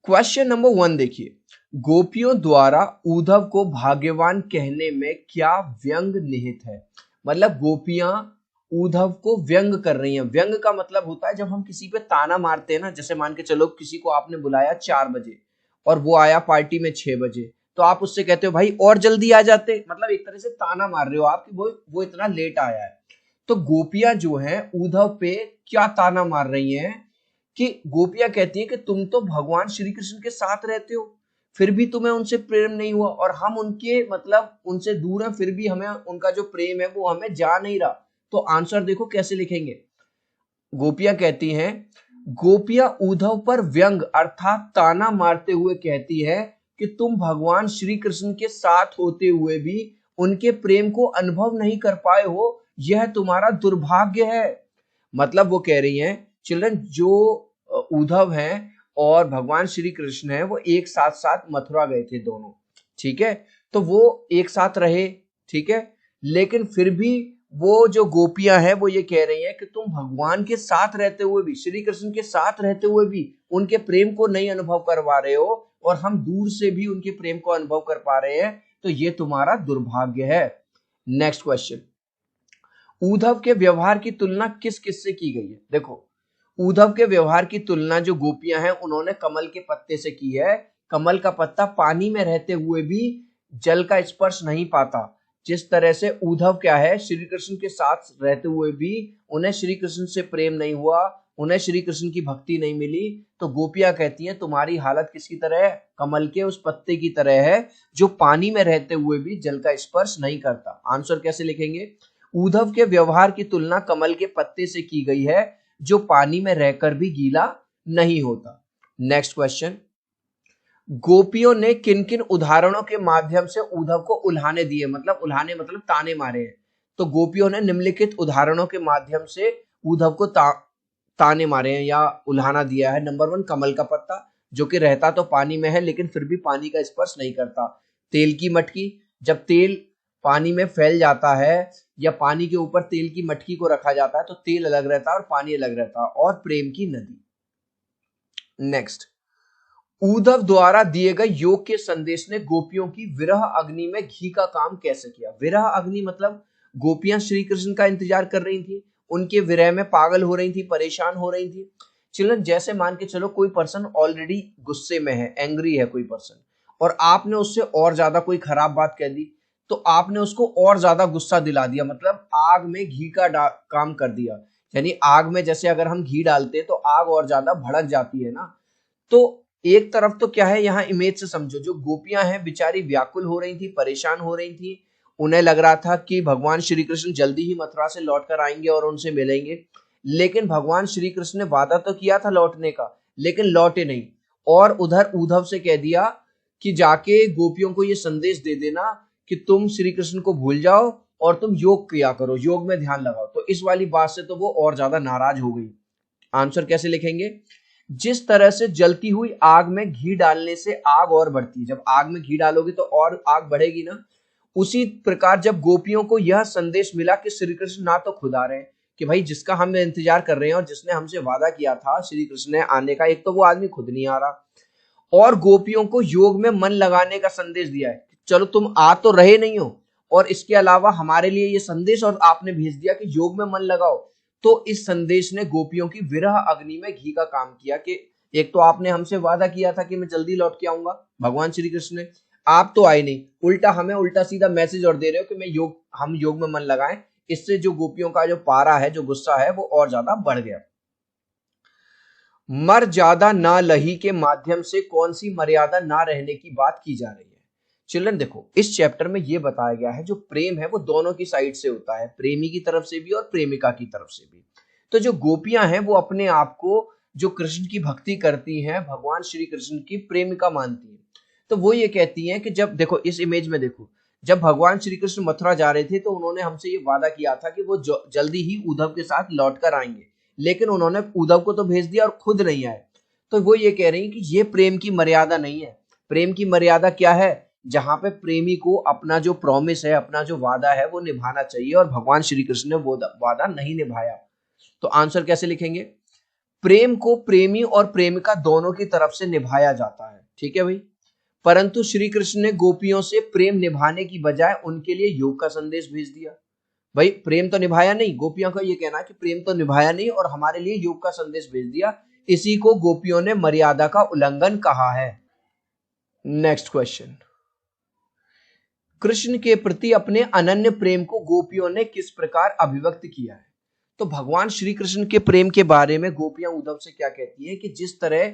Question number 1 देखिए, गोपियों द्वारा उद्धव को भाग्यवान कहने में क्या व्यंग निहित है। मतलब गोपियां उद्धव को व्यंग कर रही हैं। व्यंग का मतलब होता है जब हम किसी पे ताना मारते हैं ना, जैसे मान के चलो किसी को आपने बुलाया 4 बजे और वो आया पार्टी में 6 बजे, तो आप उससे कहते हो भाई और जल्दी आ जाते, मतलब एक तरह से ताना मार रहे हो आप कि वो इतना लेट आया है। तो गोपियां जो हैं उद्धव पे क्या ताना मार रही हैं कि गोपियां कहती हैं कि तुम तो भगवान श्री कृष्ण के साथ रहते हो, फिर भी तुम्हें उनसे प्रेम नहीं हुआ, और हम उनके मतलब उनसे दूर हैं, फिर भी हमें उनका जो प्रेम है वो हमें जा नहीं रहा। तो आंसर देखो कैसे लिखेंगे। गोपियां कहती हैं, गोपियां उद्धव पर व्यंग अर्थात ताना मारते हुए कहती है कि तुम भगवान श्री कृष्ण के साथ होते हुए भी उनके प्रेम को अनुभव नहीं कर पाए हो, यह तुम्हारा दुर्भाग्य है। मतलब वो कह रही हैं चिल्ड्रन, जो उद्धव हैं और भगवान श्री कृष्ण है वो एक साथ साथ मथुरा गए थे दोनों, ठीक है, तो वो एक साथ रहे, ठीक है, लेकिन फिर भी वो जो गोपियां हैं वो ये कह रही हैं कि तुम भगवान के साथ रहते हुए भी, श्री कृष्ण के साथ रहते हुए भी उनके प्रेम को नहीं अनुभव करवा रहे हो, और हम दूर से भी उनके प्रेम को अनुभव कर पा रहे हैं, तो ये तुम्हारा दुर्भाग्य है। नेक्स्ट क्वेश्चन, उद्धव के व्यवहार की तुलना किस किस से की गई है। देखो, उद्धव के व्यवहार की तुलना जो गोपियां हैं उन्होंने कमल के पत्ते से की है। कमल का पत्ता पानी में रहते हुए भी जल का स्पर्श नहीं पाता। जिस तरह से उद्धव क्या है, श्री कृष्ण के साथ रहते हुए भी उन्हें श्री कृष्ण से प्रेम नहीं हुआ, उन्हें श्री कृष्ण की भक्ति नहीं मिली, तो गोपियां कहती हैं तुम्हारी हालत किसकी तरह है, कमल के उस पत्ते की तरह है जो पानी में रहते हुए भी जल का स्पर्श नहीं करता। आंसर कैसे लिखेंगे, उद्धव के व्यवहार की तुलना कमल के पत्ते से की गई है जो पानी में रहकर भी गीला नहीं होता। नेक्स्ट क्वेश्चन, गोपियों ने किन किन उदाहरणों के माध्यम से उद्धव को उल्हाने दिए, मतलब उल्हाने मतलब ताने मारे हैं। तो गोपियों ने निम्नलिखित उदाहरणों के माध्यम से उद्धव को ताने मारे हैं या उल्हाना दिया है। नंबर 1, कमल का पत्ता जो कि रहता तो पानी में है लेकिन फिर भी पानी का स्पर्श नहीं करता। तेल की मटकी, जब तेल पानी में फैल जाता है या पानी के ऊपर तेल की मटकी को रखा जाता है तो तेल अलग रहता है और पानी अलग रहता है। और प्रेम की नदी। नेक्स्ट, उद्धव द्वारा दिए गए योग के संदेश ने गोपियों की विरह अग्नि में घी का काम कैसे किया। विरह अग्नि मतलब गोपियां श्री कृष्ण का इंतजार कर रही थी, उनके विरह में पागल हो रही थी, परेशान हो रही थी। चिल्ड्रन, जैसे मान के चलो कोई पर्सन ऑलरेडी गुस्से में है, एंग्री है कोई पर्सन, और आपने उससे और ज्यादा कोई खराब बात कह दी, तो आपने उसको और ज्यादा गुस्सा दिला दिया, मतलब आग में घी का काम कर दिया। यानी आग में जैसे अगर हम घी डालते तो आग और ज्यादा भड़क जाती है ना। तो एक तरफ तो क्या है, यहाँ इमेज से समझो, जो गोपियां हैं बेचारी व्याकुल हो रही थी, परेशान हो रही थी, उन्हें लग रहा था कि भगवान श्री कृष्ण जल्दी ही मथुरा से लौट कर आएंगे और उनसे मिलेंगे, लेकिन भगवान श्री कृष्ण ने वादा तो किया था लौटने का, लेकिन लौटे नहीं। और उधर उद्धव से कह दिया कि जाके गोपियों को ये संदेश दे देना कि तुम श्री कृष्ण को भूल जाओ और तुम योग किया करो, योग में ध्यान लगाओ। तो इस वाली बात से तो वो और ज्यादा नाराज हो गई। आंसर कैसे लिखेंगे, जिस तरह से जलती हुई आग में घी डालने से आग और बढ़ती है, जब आग में घी डालोगे तो और आग बढ़ेगी ना, उसी प्रकार जब गोपियों को यह संदेश मिला कि श्री कृष्ण ना तो खुद आ रहे हैं, कि भाई जिसका हम इंतजार कर रहे हैं और जिसने हमसे वादा किया था श्री कृष्ण ने आने का, एक तो वो आदमी खुद नहीं आ रहा, और गोपियों को योग में मन लगाने का संदेश दिया है, चलो तुम आ तो रहे नहीं हो, और इसके अलावा हमारे लिए ये संदेश और आपने भेज दिया कि योग में मन लगाओ। तो इस संदेश ने गोपियों की विरह अग्नि में घी का काम किया कि एक तो आपने हमसे वादा किया था कि मैं जल्दी लौट के आऊंगा, भगवान श्री कृष्ण ने, आप तो आए नहीं, उल्टा हमें उल्टा सीधा मैसेज और दे रहे हो कि हम योग में मन लगाएं। इससे जो गोपियों का जो पारा है, जो गुस्सा है, वो और ज्यादा बढ़ गया। मर ज्यादा ना लही के माध्यम से कौन सी मर्यादा ना रहने की बात की जा रही है। चिल्ड्रन देखो, इस चैप्टर में यह बताया गया है जो प्रेम है वो दोनों की साइड से होता है, प्रेमी की तरफ से भी और प्रेमिका की तरफ से भी। तो जो गोपियां हैं वो अपने आप को जो कृष्ण की भक्ति करती हैं, भगवान श्री कृष्ण की प्रेमिका मानती हैं। तो वो ये कहती हैं कि जब देखो इस इमेज में देखो, जब भगवान श्री कृष्ण मथुरा जा रहे थे तो उन्होंने हमसे ये वादा किया था कि वो जल्दी ही उद्धव के साथ लौट कर आएंगे, लेकिन उन्होंने उद्धव को तो भेज दिया और खुद नहीं आए। तो वो ये कह रही है कि ये प्रेम की मर्यादा नहीं है। प्रेम की मर्यादा क्या है, जहां पे प्रेमी को अपना जो प्रॉमिस है, अपना जो वादा है वो निभाना चाहिए, और भगवान श्री कृष्ण ने वो वादा नहीं निभाया। तो आंसर कैसे लिखेंगे, प्रेम को प्रेमी और प्रेमिका दोनों की तरफ से निभाया जाता है, ठीक है भाई। परंतु श्री कृष्ण ने गोपियों से प्रेम निभाने की बजाय उनके लिए योग का संदेश भेज दिया। भाई प्रेम तो निभाया नहीं, गोपियों का ये कहना है कि प्रेम तो निभाया नहीं और हमारे लिए योग का संदेश भेज दिया। इसी को गोपियों ने मर्यादा का उल्लंघन कहा है। नेक्स्ट क्वेश्चन, कृष्ण के प्रति अपने अनन्य प्रेम को गोपियों ने किस प्रकार अभिव्यक्त किया है? तो भगवान श्री कृष्ण के प्रेम के बारे में गोपियां उद्धव से क्या कहती हैं कि जिस तरह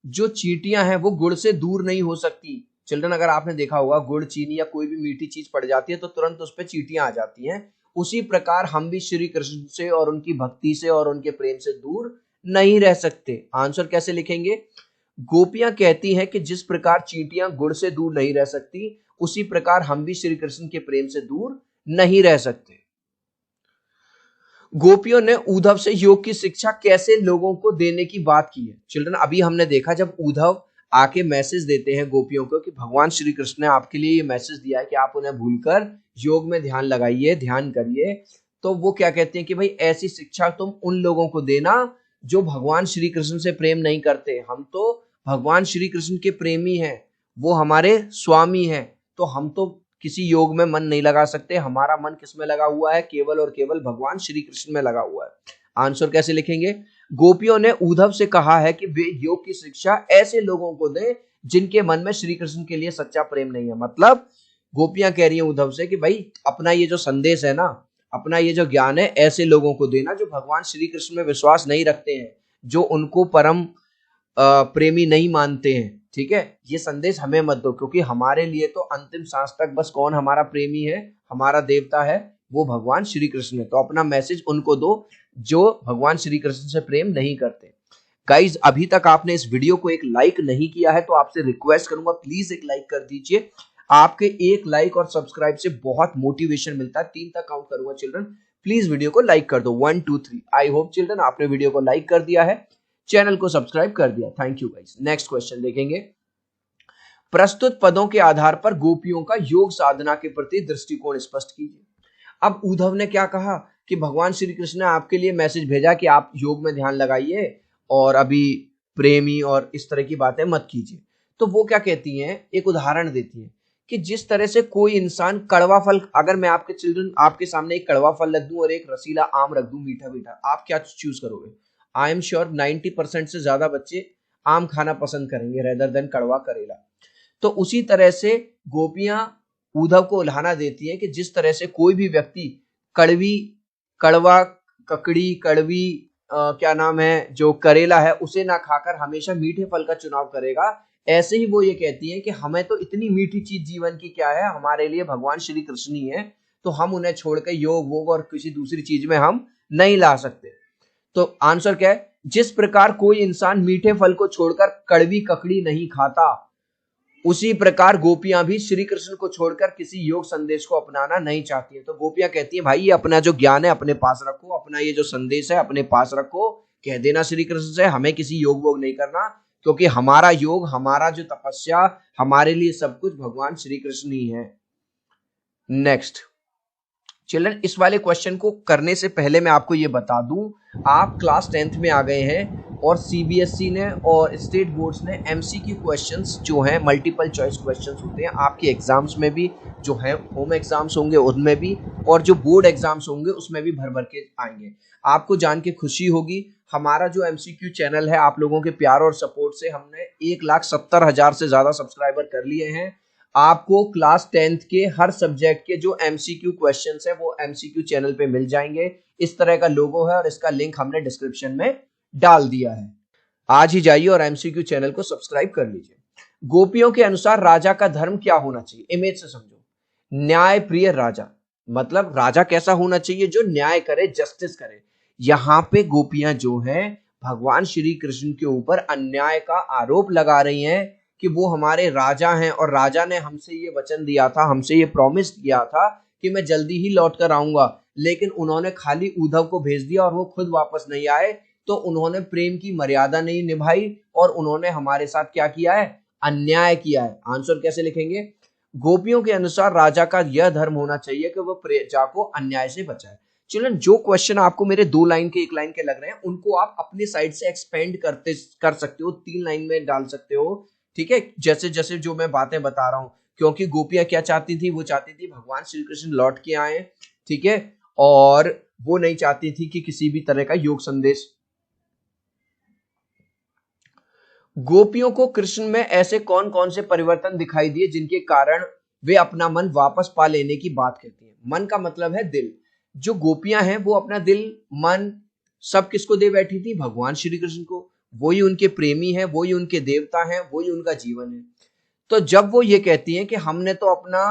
जो चींटियां हैं वो गुड़ से दूर नहीं हो सकती। चिल्ड्रन, अगर आपने देखा होगा गुड़, चीनी या कोई भी मीठी चीज पड़ जाती है तो तुरंत उस पर चींटियां आ जाती हैं। उसी प्रकार हम भी श्री कृष्ण से और उनकी भक्ति से और उनके प्रेम से दूर नहीं रह सकते। आंसर कैसे लिखेंगे? गोपियां कहती हैं कि जिस प्रकार चींटियां गुड़ से दूर नहीं रह सकती, उसी प्रकार हम भी श्री कृष्ण के प्रेम से दूर नहीं रह सकते। गोपियों ने उद्धव से योग की शिक्षा कैसे लोगों को देने की बात की है। चिल्ड्रन, अभी हमने देखा जब उद्धव आके मैसेज देते हैं गोपियों को कि भगवान श्री कृष्ण ने आपके लिए ये मैसेज दिया है कि आप उन्हें भूलकर योग में ध्यान लगाइए, ध्यान करिए, तो वो क्या कहते हैं कि भाई ऐसी शिक्षा तुम उन लोगों को देना जो भगवान श्री कृष्ण से प्रेम नहीं करते। हम तो भगवान श्री कृष्ण के प्रेमी हैं, वो हमारे स्वामी हैं, तो हम तो किसी योग में मन नहीं लगा सकते। हमारा मन किस में लगा हुआ है? केवल और केवल भगवान श्री कृष्ण में लगा हुआ है। आंसर कैसे लिखेंगे? गोपियों ने उद्धव से कहा है कि वे योग की शिक्षा ऐसे लोगों को दें जिनके मन में श्री कृष्ण के लिए सच्चा प्रेम नहीं है। मतलब गोपियां कह रही हैं उद्धव से कि भाई अपना ये जो संदेश है ना, अपना ये जो ज्ञान है ऐसे लोगों को देना जो भगवान श्री कृष्ण में विश्वास नहीं रखते हैं, जो उनको परम प्रेमी नहीं मानते हैं। ठीक है, ये संदेश हमें मत दो, क्योंकि हमारे लिए तो अंतिम सांस तक बस कौन हमारा प्रेमी है, हमारा देवता है, वो भगवान श्री कृष्ण है। तो अपना मैसेज उनको दो जो भगवान श्री कृष्ण से प्रेम नहीं करते। गाइज, अभी तक आपने इस वीडियो को एक लाइक नहीं किया है तो आपसे रिक्वेस्ट करूंगा प्लीज एक लाइक कर दीजिए। आपके एक लाइक और सब्सक्राइब से बहुत मोटिवेशन मिलता है। 3 तक काउंट करूंगा चिल्ड्रन, प्लीज वीडियो को लाइक कर दो। 1 2 3। आई होप चिल्ड्रन आपने वीडियो को लाइक कर दिया है, चैनल को सब्सक्राइब कर दिया। Thank you guys. Next question देखेंगे। प्रस्तुत पदों के आधार पर गोपियों का योग साधना के प्रति दृष्टिकोण स्पष्ट कीजिए। अब उद्धव ने क्या कहा कि भगवान श्री कृष्ण ने आपके लिए मैसेज भेजा कि आप योग में ध्यान लगाइए और अभी प्रेमी और इस तरह की बातें मत कीजिए। तो वो क्या कहती हैं, एक उदाहरण देती हैं कि जिस तरह से कोई इंसान कड़वा फल, अगर मैं आपके चिल्ड्रन आपके सामने एक कड़वा फल रख दूं और एक रसीला आम रख दूं मीठा मीठा, आप क्या चूज करोगे? आई एम श्योर 90% से ज्यादा बच्चे आम खाना पसंद करेंगे रेदर देन कड़वा करेला। तो उसी तरह से गोपियां उद्धव को उल्हाना देती हैं कि जिस तरह से कोई भी व्यक्ति कड़वा ककड़ी कड़वी क्या नाम है जो करेला है उसे ना खाकर हमेशा मीठे फल का चुनाव करेगा, ऐसे ही वो ये कहती हैं कि हमें तो इतनी मीठी चीज जीवन की क्या है, हमारे लिए भगवान श्री कृष्ण ही है, तो हम उन्हें छोड़कर योग वोग और किसी दूसरी चीज में हम नहीं ला सकते। तो आंसर क्या है? जिस प्रकार कोई इंसान मीठे फल को छोड़कर कड़वी ककड़ी नहीं खाता, उसी प्रकार गोपियां भी श्री कृष्ण को छोड़कर किसी योग संदेश को अपनाना नहीं चाहती है। तो गोपियां कहती हैं भाई ये अपना जो ज्ञान है अपने पास रखो, अपना ये जो संदेश है अपने पास रखो, कह देना श्री कृष्ण से हमें किसी योग वोग नहीं करना, क्योंकि हमारा योग, हमारा जो तपस्या, हमारे लिए सब कुछ भगवान श्री कृष्ण ही है। नेक्स्ट चिल्ड्रन, इस वाले क्वेश्चन को करने से पहले मैं आपको ये बता दूं, आप क्लास 10th में आ गए हैं और सीबीएसई ने और स्टेट बोर्ड्स ने एमसीक्यू क्वेश्चंस जो हैं मल्टीपल चॉइस क्वेश्चंस होते हैं आपके एग्जाम्स में भी, जो हैं होम एग्जाम्स होंगे उनमें भी, और जो बोर्ड एग्जाम्स होंगे उसमें भी भर भर के आएंगे। आपको जान के खुशी होगी हमारा जो एमसीक्यू चैनल है, आप लोगों के प्यार और सपोर्ट से हमने 1,70,000 से ज्यादा सब्सक्राइबर कर लिए हैं। आपको क्लास 10th के हर सब्जेक्ट के जो एमसीक्यू क्वेश्चंस है वो एमसीक्यू चैनल पे मिल जाएंगे। इस तरह का लोगो है और इसका लिंक हमने डिस्क्रिप्शन में डाल दिया है। आज ही जाइए और एमसीक्यू चैनल को सब्सक्राइब कर लीजिए। गोपियों के अनुसार राजा का धर्म क्या होना चाहिए? इमेज से समझो। न्याय प्रिय राजा, मतलब राजा कैसा होना चाहिए? जो न्याय करे, जस्टिस करे। यहाँ पे गोपियां जो हैं भगवान श्री कृष्ण के ऊपर अन्याय का आरोप लगा रही हैं कि वो हमारे राजा हैं और राजा ने हमसे ये वचन दिया था, हमसे ये प्रॉमिस किया था कि मैं जल्दी ही लौट कर आऊंगा, लेकिन उन्होंने खाली उद्धव को भेज दिया और वो खुद वापस नहीं आए। तो उन्होंने प्रेम की मर्यादा नहीं निभाई और उन्होंने हमारे साथ क्या किया है? अन्याय किया है। आंसर कैसे लिखेंगे? गोपियों के अनुसार राजा का यह धर्म होना चाहिए कि वो प्रजा को अन्याय से बचाए। चिल्ड्रन जो क्वेश्चन आपको मेरे 2 लाइन के 1 लाइन के लग रहे हैं उनको आप अपनी साइड से एक्सपेंड कर सकते हो, 3 लाइन में डाल सकते हो, ठीक है, जैसे जैसे जो मैं बातें बता रहा हूं। क्योंकि गोपियां क्या चाहती थी, वो चाहती थी भगवान श्री कृष्ण लौट के आए, ठीक है, और वो नहीं चाहती थी कि किसी भी तरह का योग संदेश। गोपियों को कृष्ण में ऐसे कौन कौन से परिवर्तन दिखाई दिए जिनके कारण वे अपना मन वापस पा लेने की बात कहती हैं। मन का मतलब है दिल। जो गोपियां हैं वो अपना दिल मन सब किसको दे बैठी थी, भगवान श्री कृष्ण को। वही उनके प्रेमी है, वही उनके देवता हैं, वही उनका जीवन है। तो जब वो ये कहती हैं कि हमने तो अपना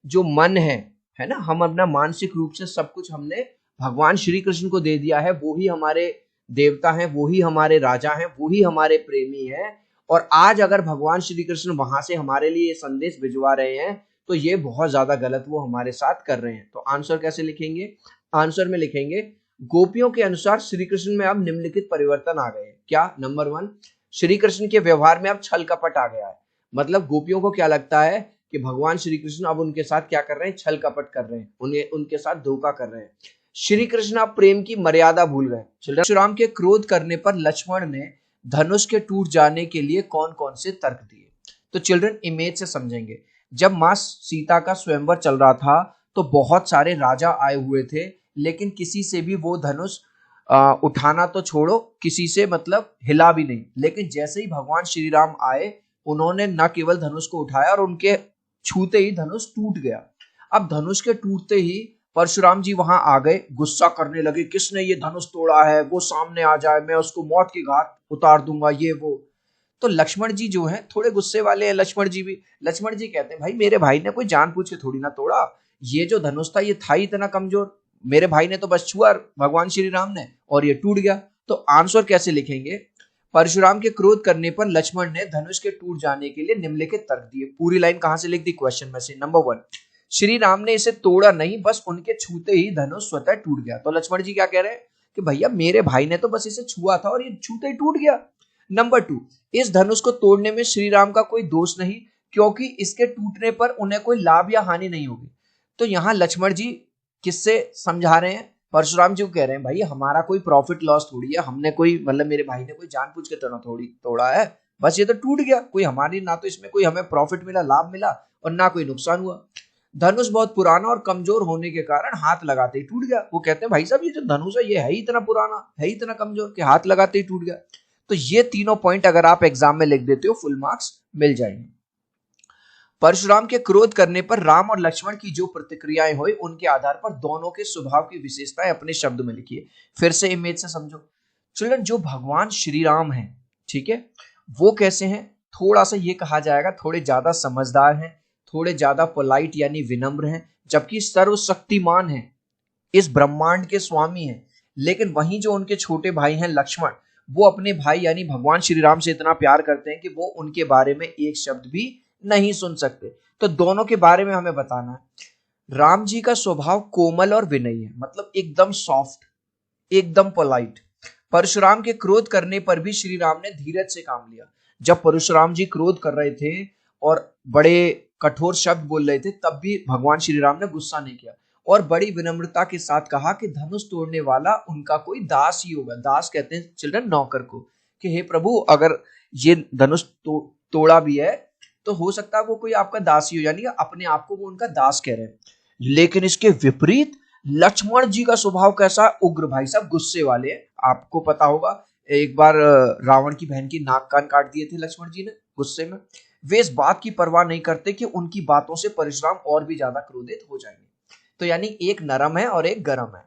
जो मन है ना, हम अपना मानसिक रूप से सब कुछ हमने भगवान श्री कृष्ण को दे दिया है, वो ही हमारे देवता हैं, वो ही हमारे राजा हैं, वो ही हमारे प्रेमी हैं, और आज अगर भगवान श्री कृष्ण वहां से हमारे लिए ये संदेश भिजवा रहे हैं तो ये बहुत ज्यादा गलत वो हमारे साथ कर रहे हैं। तो आंसर कैसे लिखेंगे, आंसर में लिखेंगे गोपियों के अनुसार श्री कृष्ण में अब निम्नलिखित परिवर्तन आ गए। क्या? नंबर 1, श्री कृष्ण के व्यवहार में अब छल कपट आ गया है। मतलब गोपियों को क्या लगता है कि भगवान श्री कृष्ण अब उनके साथ क्या कर रहे हैं, छल कपट कर रहे हैं, उन्हें उनके साथ धोखा कर रहे हैं। श्री कृष्ण अब प्रेम की मर्यादा भूल गए। परशुराम के क्रोध करने पर लक्ष्मण ने धनुष के टूट जाने के लिए कौन कौन से तर्क दिए। तो चिल्ड्रन इमेज से समझेंगे। जब मां सीता का स्वयंवर चल रहा था तो बहुत सारे राजा आए हुए थे, लेकिन किसी से भी वो धनुष उठाना तो छोड़ो, किसी से मतलब हिला भी नहीं। लेकिन जैसे ही भगवान श्री राम आए उन्होंने न केवल धनुष को उठाया और उनके छूते ही धनुष टूट गया। अब धनुष के टूटते ही परशुराम जी वहां आ गए, गुस्सा करने लगे, किसने ये धनुष तोड़ा है, वो सामने आ जाए, मैं उसको मौत की घाट उतार दूंगा, ये वो। तो लक्ष्मण जी जो है थोड़े गुस्से वाले हैं, लक्ष्मण जी भी। लक्ष्मण जी कहते हैं भाई मेरे भाई ने कोई जान पूछ के थोड़ी ना तोड़ा, ये जो धनुष था ये था ही इतना कमजोर, मेरे भाई ने तो बस छुआ भगवान श्री राम ने और ये टूट गया। तो आंसर कैसे लिखेंगे, परशुराम के क्रोध करने पर लक्ष्मण ने धनुष के टूट जाने के लिए निम्नलिखित तर्क दिए। पूरी लाइन कहां से लिख दी, क्वेश्चन में से। नंबर 1, श्री राम ने इसे तोड़ा नहीं, बस उनके छूते ही धनुष स्वतः टूट गया। तो लक्ष्मण जी क्या कह रहे हैं कि भैया मेरे भाई ने तो बस इसे छुआ था और ये छूते ही टूट गया। नंबर 2, इस धनुष को तोड़ने में श्री राम का कोई दोष नहीं, क्योंकि इसके टूटने पर उन्हें कोई लाभ या हानि नहीं होगी। तो यहाँ लक्ष्मण जी किससे समझा रहे हैं, परशुराम जी को कह रहे हैं भाई हमारा कोई प्रॉफिट लॉस थोड़ी है, हमने कोई मतलब मेरे भाई ने कोई जानबूझ के तोड़ा है, बस ये तो टूट गया, कोई हमारी ना तो इसमें कोई हमें प्रॉफिट मिला, लाभ मिला, और ना कोई नुकसान हुआ। धनुष बहुत पुराना और कमजोर होने के कारण हाथ लगाते ही टूट गया। वो कहते हैं भाई साहब ये जो धनुष है ये है ही इतना पुराना, है ही इतना कमजोर कि हाथ लगाते ही टूट गया। तो ये तीनों पॉइंट अगर आप एग्जाम में लिख देते हो फुल मार्क्स मिल जाएंगे। परशुराम के क्रोध करने पर राम और लक्ष्मण की जो प्रतिक्रियाएं हुई उनके आधार पर दोनों के स्वभाव की विशेषताएं अपने शब्द में लिखिए। फिर से इमेज से समझो। चिल्ड्रन जो भगवान श्री राम है, ठीक है, वो कैसे हैं, थोड़ा सा ये कहा जाएगा थोड़े ज्यादा समझदार हैं, थोड़े ज्यादा पोलाइट यानी विनम्र हैं, जबकि सर्वशक्तिमान हैं, इस ब्रह्मांड के स्वामी हैं। लेकिन वहीं जो उनके छोटे भाई हैं लक्ष्मण, वो अपने भाई यानी भगवान श्री राम से इतना प्यार करते हैं कि वो उनके बारे में एक शब्द भी नहीं सुन सकते। तो दोनों के बारे में हमें बताना है। राम जी का स्वभाव कोमल और विनयी है, मतलब एकदम सॉफ्ट, एकदम पोलाइट। परशुराम के क्रोध करने पर भी श्री राम ने धीरज से काम लिया। जब परशुराम जी क्रोध कर रहे थे और बड़े कठोर शब्द बोल रहे थे तब भी भगवान श्री राम ने गुस्सा नहीं किया और बड़ी विनम्रता के साथ कहा कि धनुष तोड़ने वाला उनका कोई दास ही होगा। दास कहते हैं चिल्ड्रन नौकर को, कि हे प्रभु अगर ये धनुष तोड़ा भी है तो हो सकता है वो कोई आपका दास ही हो, यानी अपने आप को वो उनका दास कह रहे हैं। लेकिन इसके विपरीत लक्ष्मण जी का स्वभाव कैसा, उग्र भाई साहब, गुस्से वाले हैं। आपको पता होगा एक बार रावण की बहन की नाक कान काट दिए थे लक्ष्मण जी ने गुस्से में। वे इस बात की परवाह नहीं करते कि उनकी बातों से परशुराम और भी ज्यादा क्रोधित हो जाएंगे। तो यानी एक नरम है और एक गरम है।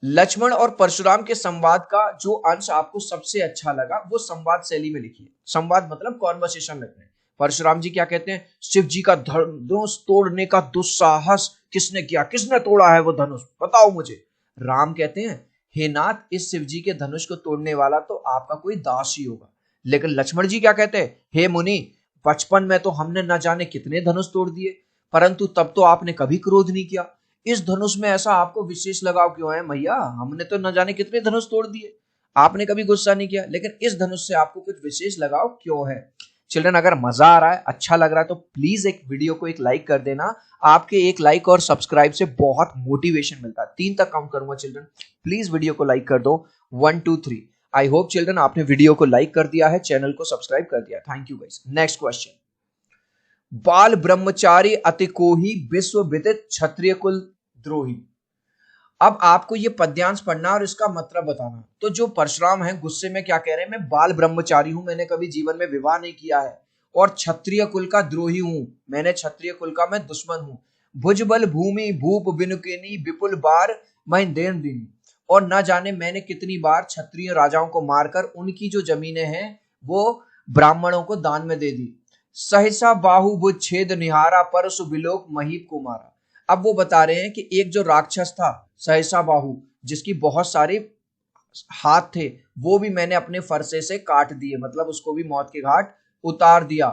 लक्ष्मण और परशुराम के संवाद का जो अंश आपको सबसे अच्छा लगा वो संवाद शैली में लिखिए। संवाद मतलब कॉन्वर्सेशन लिखना है। परशुराम जी क्या कहते हैं, शिव जी का धनुष तोड़ने का दुस्साहस किसने किया, किसने तोड़ा है वो धनुष, बताओ मुझे। राम कहते हैं हे नाथ, इस शिव जी के धनुष को तोड़ने वाला तो आपका कोई दास ही होगा। लेकिन लक्ष्मण जी क्या कहते हैं, हे मुनि, बचपन में तो हमने न जाने कितने धनुष तोड़ दिए, परंतु तब तो आपने कभी क्रोध नहीं किया। इस धनुष में ऐसा आपको विशेष लगाव क्यों है भैया, हमने तो न जाने कितने धनुष तोड़ दिए, आपने कभी गुस्सा नहीं किया, लेकिन इस धनुष से आपको कुछ विशेष लगाव क्यों है। चिल्ड्रन अगर मजा आ रहा है, अच्छा लग रहा है, तो प्लीज एक वीडियो को एक लाइक कर देना। आपके एक लाइक और सब्सक्राइब से बहुत मोटिवेशन मिलता है। 3 तक काउंट करूंगा चिल्ड्रन, प्लीज वीडियो को लाइक कर दो। 1 2 3। आई होप चिल्ड्रन आपने वीडियो को लाइक कर दिया है, चैनल को सब्सक्राइब कर दिया। Thank you guys. Next question, बाल ब्रह्मचारी अति कोही विश्व विदित क्षत्रिय कुल द्रोही। अब आपको ये पद्यांश पढ़ना और इसका मतलब बताना। तो जो परशुराम है गुस्से में क्या कह रहे हैं, मैं बाल ब्रह्मचारी हूं, मैंने कभी जीवन में विवाह नहीं किया है, और क्षत्रिय कुल का द्रोही हूं, मैंने क्षत्रिय कुल का मैं दुश्मन हूं। भुजबल भूमि भूप बिनुकेनी विपुल बार महेंद्र दीनी। और न जाने मैंने कितनी बार क्षत्रिय राजाओं को मारकर उनकी जो जमीनें हैं वो ब्राह्मणों को दान में दे दी। सहसा बाहु भुज छेद निहारा परसु बिलोक महीप को मारा। अब वो बता रहे हैं कि एक जो राक्षस था सहसा बाहु, जिसकी बहुत सारे हाथ थे, वो भी मैंने अपने फरसे से काट दिए, मतलब उसको भी मौत के घाट उतार दिया।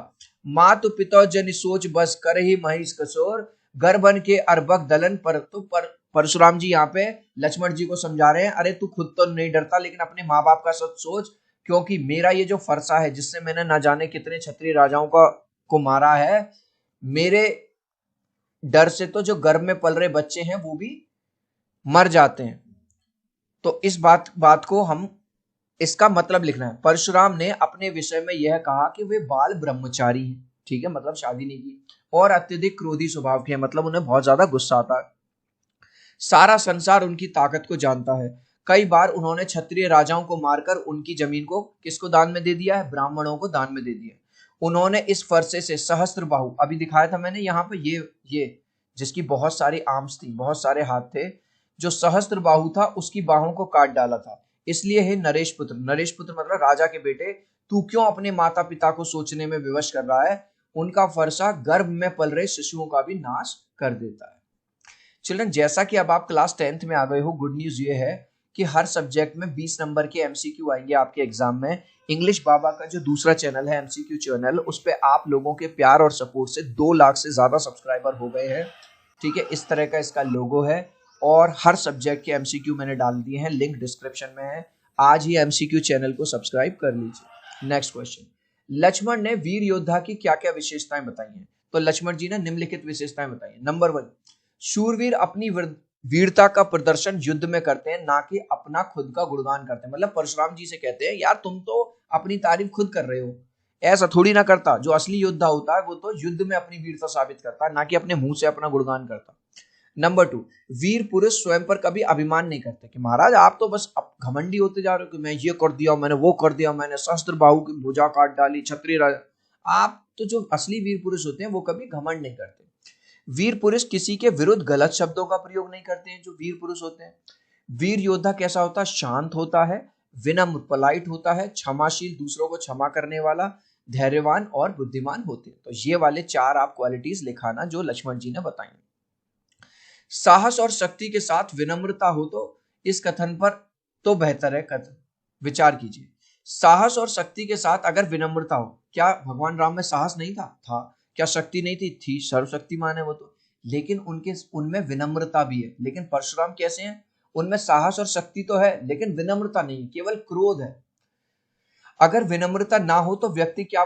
मातु पिता जन सोच बस कर ही महिष कसोर गर्भन के अर्भक दलन पर। तो परशुराम जी यहाँ पे लक्ष्मण जी को समझा रहे हैं, अरे तू खुद तो नहीं डरता, लेकिन अपने माँ बाप का सच सोच, क्योंकि मेरा ये जो फरसा है जिससे मैंने न जाने कितने क्षत्रिय राजाओं को मारा है, मेरे डर से तो जो गर्भ में पल रहे बच्चे हैं वो भी मर जाते हैं। तो इस बात को हम इसका मतलब लिखना है। परशुराम ने अपने विषय में यह कहा कि वे बाल ब्रह्मचारी हैं, ठीक है, मतलब शादी नहीं की, और अत्यधिक क्रोधी स्वभाव के हैं, मतलब उन्हें बहुत ज्यादा गुस्सा आता है। सारा संसार उनकी ताकत को जानता है। कई बार उन्होंने क्षत्रिय राजाओं को मारकर उनकी जमीन को किसको दान में दे दिया है, ब्राह्मणों को दान में दे दिया। उन्होंने इस फरसे से सहस्त्र बाहु, अभी दिखाया था मैंने यहाँ पे, ये जिसकी बहुत सारी आर्म्स थी, बहुत सारे हाथ थे, जो सहस्त्र बाहु था उसकी बाहों को काट डाला था। इसलिए हे नरेश पुत्र, नरेश पुत्र मतलब राजा के बेटे, तू क्यों अपने माता पिता को सोचने में विवश कर रहा है, उनका फरसा गर्भ में पल रहे शिशुओं का भी नाश कर देता है। चिल्ड्रन जैसा कि अब आप क्लास 10th में आ गए हो, गुड न्यूज ये है कि हर सब्जेक्ट में 20 नंबर के एमसीक्यू आएंगे आपके एग्जाम में। इंग्लिश बाबा का जो दूसरा चैनल है एमसीक्यू चैनल, उस पे आप लोगों के प्यार और सपोर्ट से 2 लाख से ज्यादा सब्सक्राइबर हो गए हैं, ठीक है। इस तरह का इसका लोगो है और हर सब्जेक्ट के एमसीक्यू मैंने डाल दिए हैं, लिंक डिस्क्रिप्शन में है। आज ही एमसीक्यू चैनल को सब्सक्राइब कर लीजिए। नेक्स्ट क्वेश्चन, लक्ष्मण ने वीर योद्धा की क्या क्या विशेषताएं बताई हैं। तो लक्ष्मण जी ने निम्नलिखित विशेषताएं बताई हैं। नंबर 1, शूरवीर अपनी वीरता का प्रदर्शन युद्ध में करते हैं, ना कि अपना खुद का गुणगान करते हैं। मतलब परशुराम जी से कहते हैं, यार तुम तो अपनी तारीफ खुद कर रहे हो, ऐसा थोड़ी ना करता। जो असली योद्धा होता है वो तो युद्ध में अपनी वीरता साबित करता है, ना कि अपने मुंह से अपना गुणगान करता। नंबर 2, वीर पुरुष स्वयं पर कभी अभिमान नहीं करते कि महाराज आप तो बस घमंडी होते जा रहे हो कि मैं ये कर दिया, मैंने वो कर दिया, मैंने सहस्त्र बाहु की भुजा काट डाली, क्षत्रिय राजा। आप तो जो असली वीर पुरुष होते हैं वो कभी घमंड नहीं करते। वीर पुरुष किसी के विरुद्ध गलत शब्दों का प्रयोग नहीं करते हैं, जो वीर पुरुष होते हैं। वीर योद्धा कैसा होता है, शांत होता है, विनम्र पोलाइट होता है, क्षमाशील, दूसरों को क्षमा करने वाला, धैर्यवान और बुद्धिमान होते हैं। तो ये वाले 4 आप क्वालिटीज लिखाना जो लक्ष्मण जी ने बताई। साहस और शक्ति के साथ विनम्रता हो तो इस कथन पर तो बेहतर है कथन, विचार कीजिए। साहस और शक्ति के साथ अगर विनम्रता हो, क्या भगवान राम में साहस नहीं था? क्या शक्ति नहीं थी? सर्वशक्तिमान है वो तो, लेकिन उनमें विनम्रता भी है। लेकिन परशुराम कैसे हैं? उनमें साहस और शक्ति तो है लेकिन विनम्रता नहीं, केवल क्रोध है। अगर विनम्रता ना हो तो व्यक्ति क्या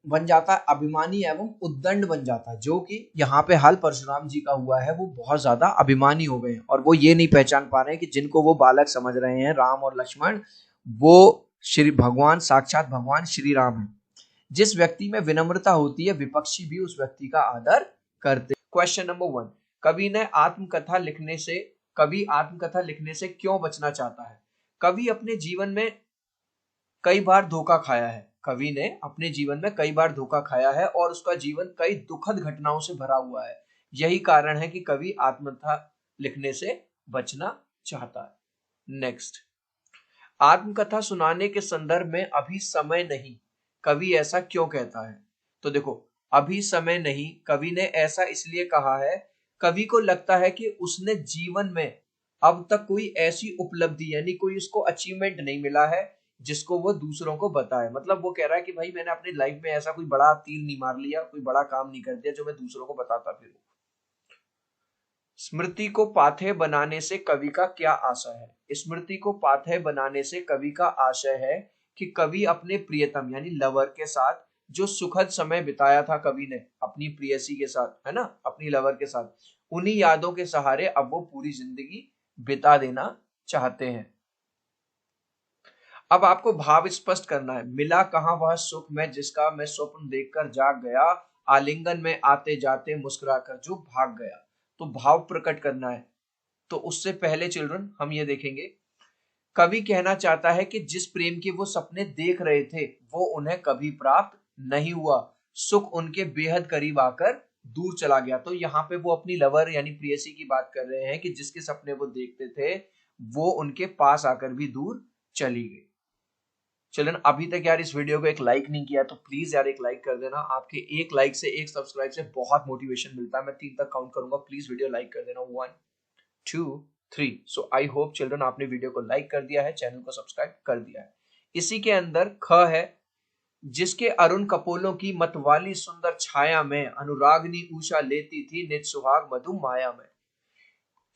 बन जाता है, अभिमानी एवं उद्दंड बन जाता है, जो कि यहाँ पे हाल परशुराम जी का हुआ है। वो बहुत ज्यादा अभिमानी हो गए हैं और वो ये नहीं पहचान पा रहे हैं कि जिनको वो बालक समझ रहे हैं राम और लक्ष्मण, वो श्री भगवान, साक्षात भगवान श्री राम है। जिस व्यक्ति में विनम्रता होती है विपक्षी भी उस व्यक्ति का आदर करते। क्वेश्चन नंबर 1, कवि आत्मकथा लिखने से क्यों बचना चाहता है? कवि अपने जीवन में कई बार धोखा खाया है। कवि ने अपने जीवन में कई बार धोखा खाया है और उसका जीवन कई दुखद घटनाओं से भरा हुआ है। यही कारण है कि कवि आत्मकथा लिखने से बचना चाहता है। नेक्स्ट, आत्मकथा सुनाने के संदर्भ में अभी समय नहीं, कवि ऐसा क्यों कहता है? तो देखो, अभी समय नहीं, कवि ने ऐसा इसलिए कहा है, कवि को लगता है कि उसने जीवन में अब तक कोई ऐसी उपलब्धि यानी कोई उसको अचीवमेंट नहीं मिला है जिसको वो दूसरों को बताए। मतलब वो कह रहा है कि भाई मैंने अपनी लाइफ में ऐसा कोई बड़ा तीर नहीं मार लिया, कोई बड़ा काम नहीं कर दिया जो मैं दूसरों को बताता फिरूं। स्मृति को पाथेय बनाने से कवि का क्या आशय है? स्मृति को पाथेय बनाने से कवि का आशय है कि कवि अपने प्रियतम यानी लवर के साथ जो सुखद समय बिताया था कवि ने अपनी प्रेयसी के साथ, है ना, अपनी लवर के साथ, उन्हीं यादों के सहारे अब वो पूरी जिंदगी बिता देना चाहते हैं। अब आपको भाव स्पष्ट करना है। मिला कहाँ वह सुख मैं जिसका मैं स्वप्न देखकर जाग गया, आलिंगन में आते जाते मुस्कुराकर जो भाग गया। तो भाव प्रकट करना है। तो उससे पहले चिल्ड्रन हम ये देखेंगे, कवि कहना चाहता है कि जिस प्रेम के वो सपने देख रहे थे वो उन्हें कभी प्राप्त नहीं हुआ, सुख उनके बेहद करीब आकर दूर चला गया। तो यहाँ पे वो अपनी लवर यानी प्रेयसी की बात कर रहे हैं कि जिसके सपने वो देखते थे वो उनके पास आकर भी दूर चली गई। चिल्ड्रन अभी तक यार इस वीडियो को एक लाइक नहीं किया तो प्लीज यार एक लाइक कर देना। आपके एक लाइक से एक सब्सक्राइब से बहुत मोटिवेशन मिलता है। मैं 3 तक काउंट करूंगा, प्लीज वीडियो लाइक कर देना। 1 2 3। सो आई होप चिल्ड्रन आपने वीडियो को लाइक कर दिया है, चैनल को सब्सक्राइब कर दिया है। इसी के अंदर ख है, जिसके अरुण कपोलों की मतवाली सुंदर छाया में अनुरागनी उषा लेती थी निज सुहाग मधु माया में।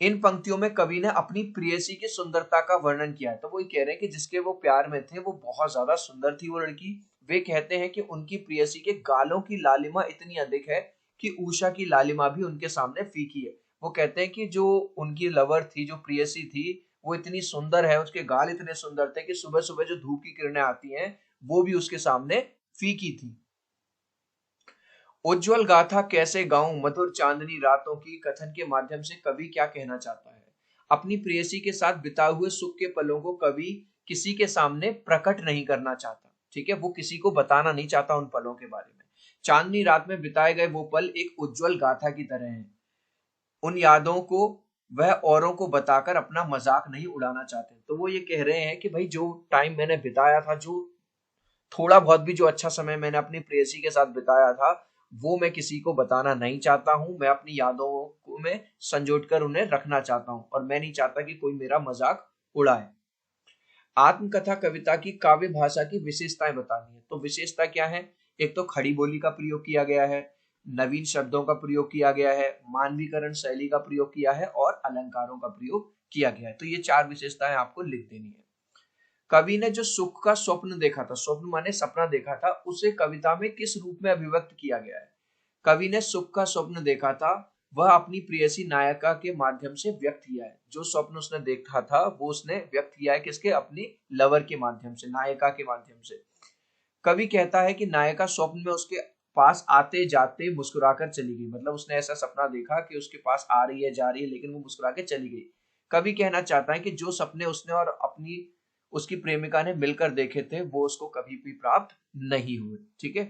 इन पंक्तियों में कवि ने अपनी प्रेयसी की सुंदरता का वर्णन किया है। तो वो कह रहे हैं कि जिसके वो प्यार में थे वो बहुत ज्यादा सुंदर थी वो लड़की। वे कहते हैं कि उनकी प्रेयसी के गालों की लालिमा इतनी अधिक है कि उषा की लालिमा भी उनके सामने फीकी है। वो कहते हैं कि जो उनकी लवर थी, जो प्रेयसी थी, वो इतनी सुंदर है, उसके गाल इतने सुंदर थे कि सुबह सुबह जो धूप की किरणें आती हैं वो भी उसके सामने फीकी थी। उज्जवल गाथा कैसे गाऊं मधुर चांदनी रातों की कथन के माध्यम से कवि क्या कहना चाहता है। अपनी प्रेयसी के साथ बिताए हुए सुख के पलों को कवि किसी के सामने प्रकट नहीं करना चाहता। ठीक है, वो किसी को बताना नहीं चाहता उन पलों के बारे में। चांदनी रात में बिताए गए वो पल एक उज्जवल गाथा की तरह हैं। उन यादों को वह औरों को बताकर अपना मजाक नहीं उड़ाना चाहते। तो वो ये कह रहे हैं कि भाई जो टाइम मैंने बिताया था, जो थोड़ा बहुत भी जो अच्छा समय मैंने अपनी प्रेयसी के साथ बिताया था, वो मैं किसी को बताना नहीं चाहता हूं। मैं अपनी यादों को में संजोट कर उन्हें रखना चाहता हूं और मैं नहीं चाहता कि कोई मेरा मजाक उड़ाए। आत्मकथा कविता की काव्य भाषा की विशेषताएं बतानी है। तो विशेषता क्या है? एक तो खड़ी बोली का प्रयोग किया गया है, नवीन शब्दों का प्रयोग किया गया है, मानवीकरण शैली का प्रयोग किया है और अलंकारों का प्रयोग किया गया है। तो ये 4 विशेषताएं आपको लिख देनी है। कवि ने जो सुख का स्वप्न देखा था, स्वप्न माने सपना देखा था, उसे कविता में किस रूप में अभिव्यक्त किया गया है? कवि ने सुख का स्वप्न देखा था, वह अपनी प्रेयसी नायिका के माध्यम से व्यक्त किया है। जो स्वप्न उसने देखा था वो उसने व्यक्त किया है किसके? अपनी लवर के माध्यम से, नायिका के माध्यम से। कवि कहता है कि नायिका स्वप्न में उसके पास आते जाते मुस्कुराकर चली गई। मतलब उसने ऐसा सपना देखा कि उसके पास आ रही है, जा रही है, लेकिन वो मुस्कुरा के चली गई। कवि कहना चाहता है कि जो सपने उसने और अपनी उसकी प्रेमिका ने मिलकर देखे थे वो उसको कभी भी प्राप्त नहीं हुए। ठीक है,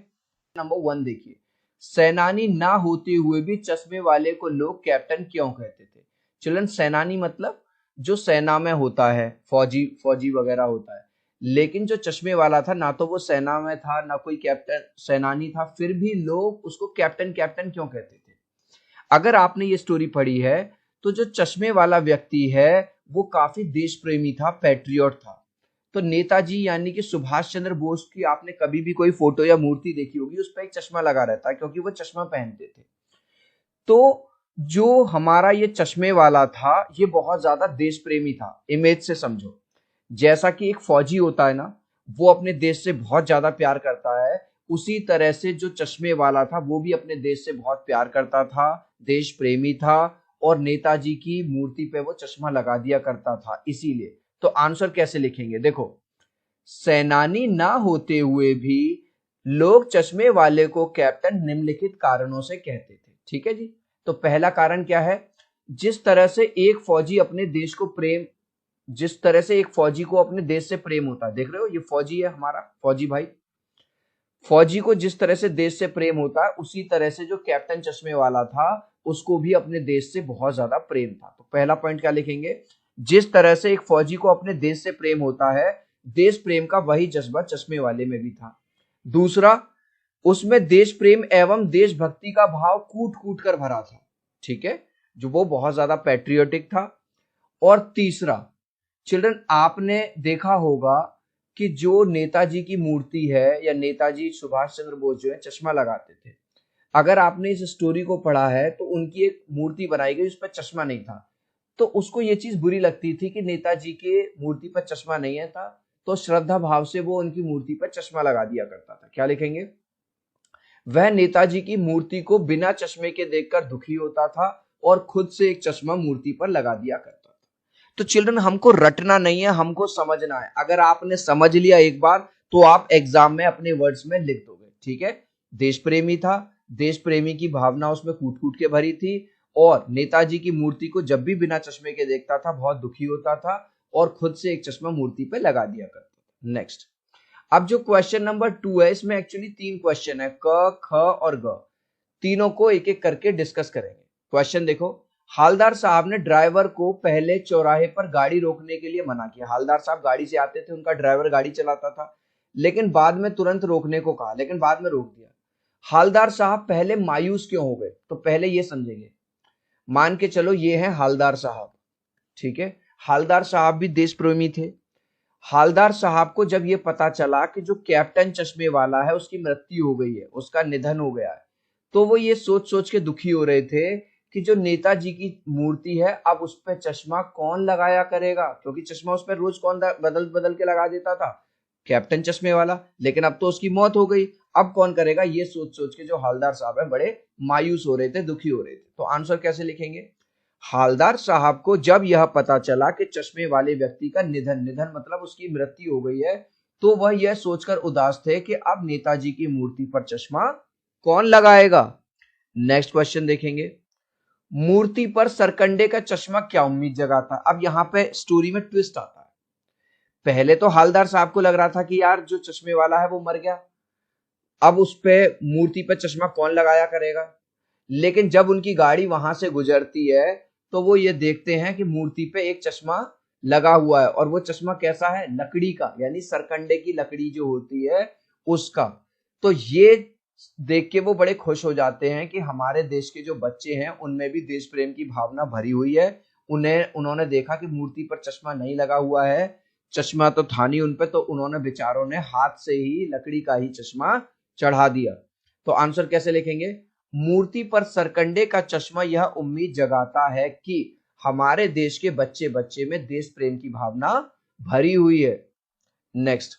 नंबर 1 देखिए, सेनानी ना होते हुए भी चश्मे वाले को लोग कैप्टन क्यों कहते थे? चिल्ड्रन, सेनानी मतलब जो सेना में होता है, फौजी फौजी वगैरह होता है। लेकिन जो चश्मे वाला था, ना तो वो सेना में था ना कोई कैप्टन सेनानी था, फिर भी लोग उसको कैप्टन कैप्टन क्यों कहते थे? अगर आपने ये स्टोरी पढ़ी है तो जो चश्मे वाला व्यक्ति है वो काफी देश प्रेमी था, पैट्रियट था। तो नेताजी यानी कि सुभाष चंद्र बोस की आपने कभी भी कोई फोटो या मूर्ति देखी होगी, उस पर एक चश्मा लगा रहता है क्योंकि वो चश्मा पहनते थे। तो जो हमारा ये चश्मे वाला था ये बहुत ज्यादा देश प्रेमी था। इमेज से समझो, जैसा कि एक फौजी होता है ना, वो अपने देश से बहुत ज्यादा प्यार करता है, उसी तरह से जो चश्मे वाला था वो भी अपने देश से बहुत प्यार करता था, देश प्रेमी था और नेताजी की मूर्ति पे वो चश्मा लगा दिया करता था इसीलिए। तो आंसर कैसे लिखेंगे? देखो, सेनानी ना होते हुए भी लोग चश्मे वाले को कैप्टन निम्नलिखित कारणों से कहते थे। ठीक है जी, तो पहला कारण क्या है? जिस तरह से एक फौजी अपने देश को प्रेम जिस तरह से एक फौजी को अपने देश से प्रेम होता है, देख रहे हो ये फौजी है हमारा, फौजी भाई, फौजी को जिस तरह से देश से प्रेम होता है उसी तरह से जो कैप्टन चश्मे वाला था उसको भी अपने देश से बहुत ज्यादा प्रेम था। तो पहला पॉइंट क्या लिखेंगे? जिस तरह से एक फौजी को अपने देश से प्रेम होता है, देश प्रेम का वही जज्बा चश्मे वाले में भी था। दूसरा, उसमें देश प्रेम एवं देशभक्ति का भाव कूट कूट कर भरा था। ठीक है, जो वो बहुत ज्यादा पैट्रियोटिक था। और तीसरा, चिल्ड्रन आपने देखा होगा कि जो नेताजी की मूर्ति है या नेताजी सुभाष चंद्र बोस जो है चश्मा लगाते थे, अगर आपने इस स्टोरी को पढ़ा है तो उनकी एक मूर्ति बनाई गई, उस पर चश्मा नहीं था। तो उसको ये चीज बुरी लगती थी कि नेताजी के मूर्ति पर चश्मा नहीं है था, तो श्रद्धा भाव से वो उनकी मूर्ति पर चश्मा लगा दिया करता था। क्या लिखेंगे? वह नेताजी की मूर्ति को बिना चश्मे के देखकर दुखी होता था और खुद से एक चश्मा मूर्ति पर लगा दिया करता था। तो चिल्ड्रन, हमको रटना नहीं है, हमको समझना है। अगर आपने समझ लिया एक बार तो आप एग्जाम में अपने वर्ड्स में लिख दोगे। ठीक है, देश प्रेमी था, देश प्रेमी की भावना उसमें कूट कूट के भरी थी, और नेताजी की मूर्ति को जब भी बिना चश्मे के देखता था बहुत दुखी होता था और खुद से एक चश्मा मूर्ति पे लगा दिया करता था। नेक्स्ट, अब जो क्वेश्चन नंबर 2 है, इसमें एक्चुअली 3 क्वेश्चन है, क, ख और ग। तीनों को एक एक करके डिस्कस करेंगे। क्वेश्चन देखो, हालदार साहब ने ड्राइवर को पहले चौराहे पर गाड़ी रोकने के लिए मना किया। हालदार साहब गाड़ी से आते थे, उनका ड्राइवर गाड़ी चलाता था, लेकिन बाद में तुरंत रोकने को कहा, लेकिन बाद में रोक दिया। हालदार साहब पहले मायूस क्यों हो गए? तो पहले ये समझेंगे। मान के चलो ये है हालदार साहब, ठीक है, हालदार साहब भी देश प्रेमी थे। हालदार साहब को जब ये पता चला कि जो कैप्टन चश्मे वाला है उसकी मृत्यु हो गई है, उसका निधन हो गया है, तो वो ये सोच सोच के दुखी हो रहे थे कि जो नेताजी की मूर्ति है अब उस पर चश्मा कौन लगाया करेगा, क्योंकि चश्मा उस पर रोज कौन बदल बदल के लगा देता था? कैप्टन चश्मे वाला। लेकिन अब तो उसकी मौत हो गई, अब कौन करेगा? ये सोच सोच के जो हालदार साहब है बड़े मायूस हो रहे थे, दुखी हो रहे थे। तो आंसर कैसे लिखेंगे? हालदार साहब को जब यह पता चला कि चश्मे वाले व्यक्ति का निधन मतलब उसकी मृत्यु हो गई है, तो वह यह सोचकर उदास थे कि अब नेताजी की मूर्ति पर चश्मा कौन लगाएगा। नेक्स्ट क्वेश्चन देखेंगे, मूर्ति पर सरकंडे का चश्मा क्या उम्मीद जगाता? अब यहां पे स्टोरी में ट्विस्ट आता है। पहले तो हालदार साहब को लग रहा था कि यार जो चश्मे वाला है वो मर गया, अब उस पे मूर्ति पे चश्मा कौन लगाया करेगा। लेकिन जब उनकी गाड़ी वहां से गुजरती है तो वो ये देखते हैं कि मूर्ति पे एक चश्मा लगा हुआ है, और वो चश्मा कैसा है? लकड़ी का, यानी सरकंडे की लकड़ी जो होती है उसका। तो ये देख के वो बड़े खुश हो जाते हैं कि हमारे देश के जो बच्चे हैं उनमें भी देश प्रेम की भावना भरी हुई है। उन्होंने देखा कि मूर्ति पर चश्मा नहीं लगा हुआ है, चश्मा तो था नहीं उनपे, तो उन्होंने बेचारों ने हाथ से ही लकड़ी का ही चश्मा चढ़ा दिया। तो आंसर कैसे लिखेंगे? मूर्ति पर सरकंडे का चश्मा यह उम्मीद जगाता है कि हमारे देश के बच्चे बच्चे में देश प्रेम की भावना भरी हुई है। नेक्स्ट,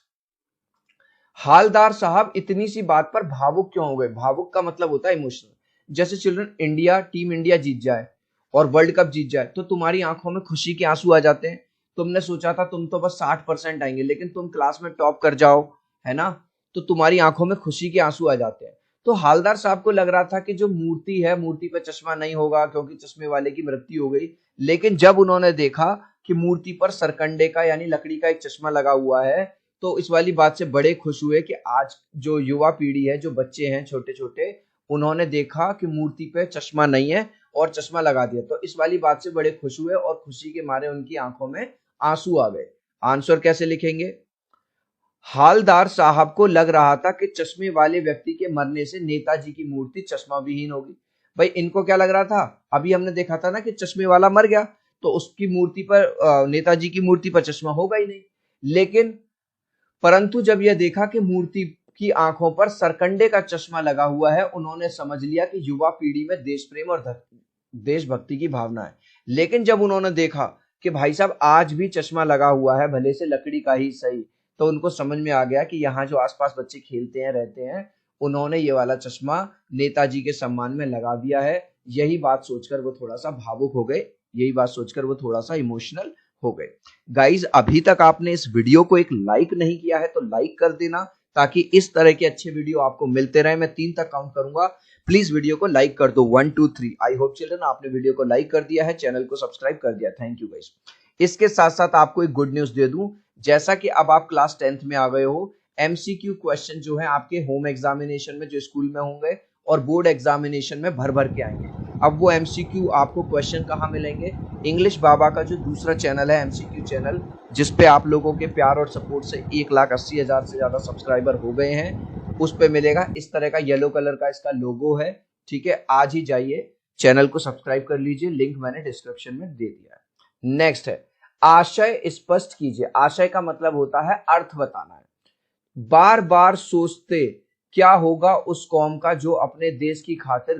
हालदार साहब इतनी सी बात पर भावुक क्यों हो गए? भावुक का मतलब होता है इमोशनल। जैसे चिल्ड्रन, टीम इंडिया जीत जाए और वर्ल्ड कप जीत जाए तो तुम्हारी आंखों में खुशी के आंसू आ जाते हैं। तुमने सोचा था तुम तो बस 60% आएंगे, लेकिन तुम क्लास में टॉप कर जाओ, है ना, तो तुम्हारी आंखों में खुशी के आंसू आ जाते हैं। तो हालदार साहब को लग रहा था कि जो मूर्ति है, मूर्ति पे चश्मा नहीं होगा क्योंकि चश्मे वाले की मृत्यु हो गई। लेकिन जब उन्होंने देखा कि मूर्ति पर सरकंडे का यानी लकड़ी का एक चश्मा लगा हुआ है, तो इस वाली बात से बड़े खुश हुए कि आज जो युवा पीढ़ी है, जो बच्चे हैं छोटे छोटे, उन्होंने देखा कि मूर्ति पे चश्मा नहीं है और चश्मा लगा दिया। तो इस वाली बात से बड़े खुश हुए और खुशी के मारे उनकी आंखों में आंसू आ गए। आंसर कैसे लिखेंगे? हालदार साहब को लग रहा था कि चश्मे वाले व्यक्ति के मरने से नेताजी की मूर्ति चश्मा विहीन होगी। भाई इनको क्या लग रहा था? अभी हमने देखा था ना कि चश्मे वाला मर गया तो उसकी मूर्ति पर, नेताजी की मूर्ति पर चश्मा होगा ही नहीं। लेकिन परंतु जब यह देखा कि मूर्ति की आंखों पर सरकंडे का चश्मा लगा हुआ है, उन्होंने समझ लिया कि युवा पीढ़ी में देश प्रेम और देशभक्ति की भावना है। लेकिन जब उन्होंने देखा कि भाई साहब आज भी चश्मा लगा हुआ है, भले से लकड़ी का ही सही, तो उनको समझ में आ गया कि यहाँ जो आसपास बच्चे खेलते हैं रहते हैं, उन्होंने ये वाला चश्मा नेताजी के सम्मान में लगा दिया है। यही बात सोचकर वो थोड़ा सा भावुक हो गए, यही बात सोचकर वो थोड़ा सा इमोशनल हो गए। गाइज, अभी तक आपने इस वीडियो को एक लाइक नहीं किया है तो लाइक कर देना, ताकि इस तरह के अच्छे वीडियो आपको मिलते रहे। मैं 3 तक काउंट करूंगा, प्लीज वीडियो को लाइक कर दो। 1 2 3। आई होप चिल्ड्रन आपने वीडियो को लाइक कर दिया है, चैनल को सब्सक्राइब कर दिया। Thank you guys. इसके साथ साथ आपको एक गुड न्यूज दे दूं, जैसा कि अब आप क्लास 10th में आ गए हो, एमसीक्यू क्वेश्चन जो है आपके होम एग्जामिनेशन में जो स्कूल में होंगे और बोर्ड एग्जामिनेशन में भर भर के आएंगे। अब वो एमसीक्यू आपको क्वेश्चन कहाँ मिलेंगे? इंग्लिश बाबा का जो दूसरा चैनल है एमसीक्यू चैनल, जिसपे आप लोगों के प्यार और सपोर्ट से 1,80,000 से ज्यादा सब्सक्राइबर हो गए हैं, उस पे मिलेगा इस तरह का येलो कलर का इसका लोगो है। ठीक है, आज ही जाइए चैनल को सब्सक्राइब कर लीजिए, लिंक मैंने डिस्क्रिप्शन में दे दिया है। नेक्स्ट है आशय स्पष्ट कीजिए। आशय का मतलब होता है अर्थ बताना है। बार बार सोचते क्या होगा उस कौम का जो अपने देश की खातिर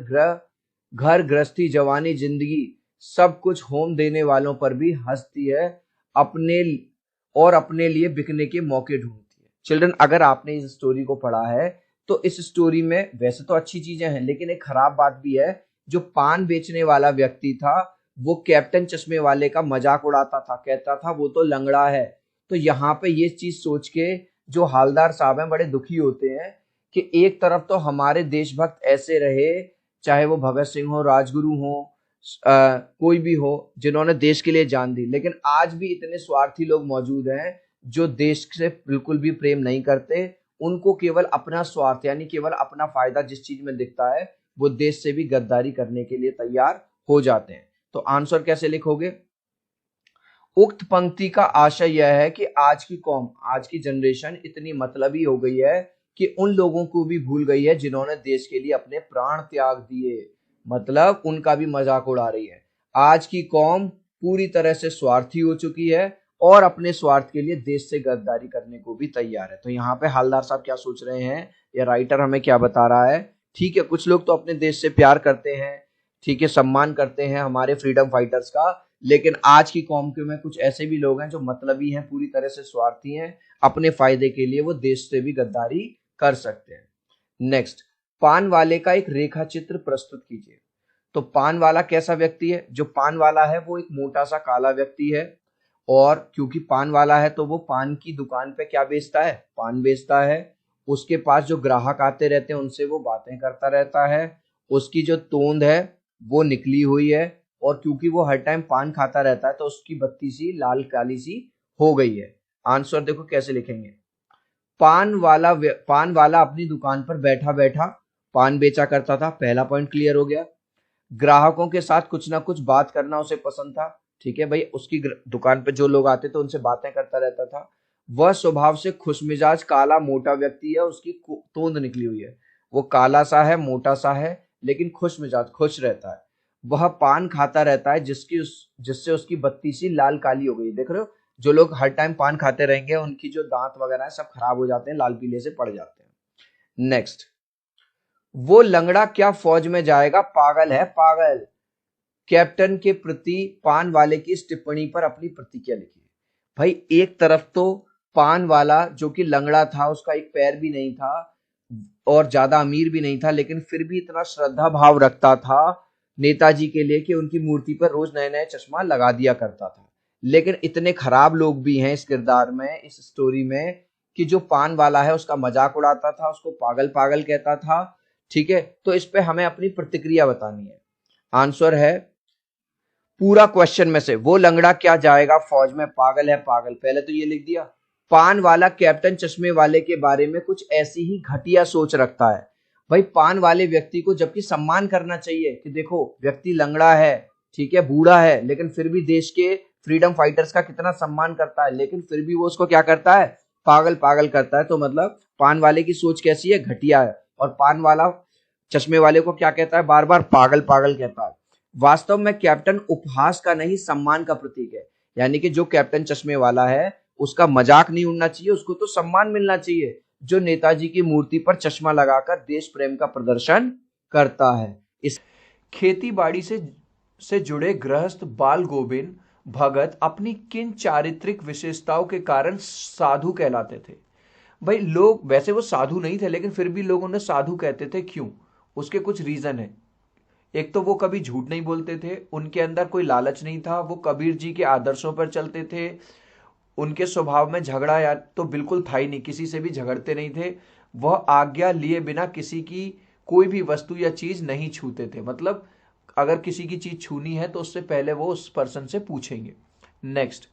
घर गृहस्थी जवानी जिंदगी सब कुछ होम देने वालों पर भी हंसती है, अपने लिए बिकने के मौके ढूंढती है। चिल्ड्रन, अगर आपने इस स्टोरी को पढ़ा है तो इस स्टोरी में वैसे तो अच्छी चीजें हैं, लेकिन एक खराब बात भी है। जो पान बेचने वाला व्यक्ति था वो कैप्टन चश्मे वाले का मजाक उड़ाता था, कहता था वो तो लंगड़ा है। तो यहाँ पे ये चीज सोच के जो हालदार साहब हैं बड़े दुखी होते हैं कि एक तरफ तो हमारे देशभक्त ऐसे रहे, चाहे वो भगत सिंह हो, राजगुरु हो, कोई भी हो, जिन्होंने देश के लिए जान दी, लेकिन आज भी इतने स्वार्थी लोग मौजूद हैं जो देश से बिल्कुल भी प्रेम नहीं करते। उनको केवल अपना स्वार्थ यानी केवल अपना फायदा जिस चीज में दिखता है वो देश से भी गद्दारी करने के लिए तैयार हो जाते हैं। तो आंसर कैसे लिखोगे? उक्त पंक्ति का आशय यह है कि आज की कौम, आज की जनरेशन इतनी मतलबी हो गई है कि उन लोगों को भी भूल गई है जिन्होंने देश के लिए अपने प्राण त्याग दिए, मतलब उनका भी मजाक उड़ा रही है। आज की कौम पूरी तरह से स्वार्थी हो चुकी है और अपने स्वार्थ के लिए देश से गद्दारी करने को भी तैयार है। तो यहाँ पे हालदार साहब क्या सोच रहे हैं या राइटर हमें क्या बता रहा है? ठीक है, कुछ लोग तो अपने देश से प्यार करते हैं, ठीक है, सम्मान करते हैं हमारे फ्रीडम फाइटर्स का, लेकिन आज की कौम के में कुछ ऐसे भी लोग हैं जो मतलबी हैं, पूरी तरह से स्वार्थी हैं, अपने फायदे के लिए वो देश से भी गद्दारी कर सकते हैं। नेक्स्ट, पान वाले का एक रेखा चित्र प्रस्तुत कीजिए। तो पान वाला कैसा व्यक्ति है? जो पान वाला है वो एक मोटा सा काला व्यक्ति है, और क्योंकि पान वाला है तो वो पान की दुकान पे क्या बेचता है? पान बेचता है। उसके पास जो ग्राहक आते रहते हैं उनसे वो बातें करता रहता है। उसकी जो तोंद है वो निकली हुई है, और क्योंकि वो हर टाइम पान खाता रहता है तो उसकी बत्ती सी लाल काली सी हो गई है। आंसर देखो कैसे लिखेंगे। पान वाला अपनी दुकान पर बैठा बैठा पान बेचा करता था, पहला पॉइंट क्लियर हो गया। ग्राहकों के साथ कुछ ना कुछ बात करना उसे पसंद था, ठीक है भाई, उसकी दुकान पे जो लोग आते थे उनसे बातें करता रहता था। वह स्वभाव से खुशमिजाज काला मोटा व्यक्ति है, उसकी तोंद निकली हुई है, वो काला सा है, मोटा सा है, लेकिन खुश मिजाज, खुश रहता है। वह पान खाता रहता है जिससे उसकी बत्ती सी लाल काली हो गई। देख रहे हो, जो लोग हर टाइम पान खाते रहेंगे उनकी जो दांत वगैरह है सब खराब हो जाते हैं, लाल पीले से पड़ जाते हैं। नेक्स्ट, वो लंगड़ा क्या फौज में जाएगा, पागल है पागल। कैप्टन के प्रति पान वाले की इस टिप्पणी पर अपनी प्रतिक्रिया लिखिए। भाई एक तरफ तो पान वाला जो कि लंगड़ा था, उसका एक पैर भी नहीं था और ज्यादा अमीर भी नहीं था, लेकिन फिर भी इतना श्रद्धा भाव रखता था नेताजी के लिए कि उनकी मूर्ति पर रोज नए नए चश्मा लगा दिया करता था। लेकिन इतने खराब लोग भी हैं इस किरदार में, इस स्टोरी में, कि जो पान वाला है उसका मजाक उड़ाता था, उसको पागल पागल कहता था, ठीक है। तो इस पे हमें अपनी प्रतिक्रिया बतानी है। आंसर है पूरा क्वेश्चन में से, वो लंगड़ा क्या जाएगा फौज में, पागल है पागल, पहले तो ये लिख दिया। पान वाला कैप्टन चश्मे वाले के बारे में कुछ ऐसी ही घटिया सोच रखता है। भाई पान वाले व्यक्ति को जबकि सम्मान करना चाहिए कि देखो व्यक्ति लंगड़ा है, ठीक है, बूढ़ा है, लेकिन फिर भी देश के फ्रीडम फाइटर्स का कितना सम्मान करता है, लेकिन फिर भी वो उसको क्या करता है, पागल पागल करता है। तो मतलब पान वाले की सोच कैसी है, घटिया है। और पान वाला चश्मे वाले को क्या कहता है, बार बार पागल पागल कहता है। वास्तव में कैप्टन उपहास का नहीं सम्मान का प्रतीक है, यानी कि जो कैप्टन चश्मे वाला है उसका मजाक नहीं उड़ना चाहिए, उसको तो सम्मान मिलना चाहिए, जो नेताजी की मूर्ति पर चश्मा लगाकर देश प्रेम का प्रदर्शन करता है। इस खेती बाड़ी से जुड़े गृहस्थ बाल गोविंद भगत अपनी किन चारित्रिक विशेषताओं के कारण साधु कहलाते थे? भाई लोग, वैसे वो साधु नहीं थे लेकिन फिर भी लोग उन्हें साधु कहते थे, क्यों? उसके कुछ रीजन है। एक तो वो कभी झूठ नहीं बोलते थे, उनके अंदर कोई लालच नहीं था, वो कबीर जी के आदर्शों पर चलते थे, उनके स्वभाव में झगड़ा या तो बिल्कुल था ही नहीं, किसी से भी झगड़ते नहीं थे, वह आज्ञा लिए बिना किसी की कोई भी वस्तु या चीज नहीं छूते थे, मतलब अगर किसी की चीज छूनी है तो उससे पहले वो उस पर्सन से पूछेंगे। नेक्स्ट,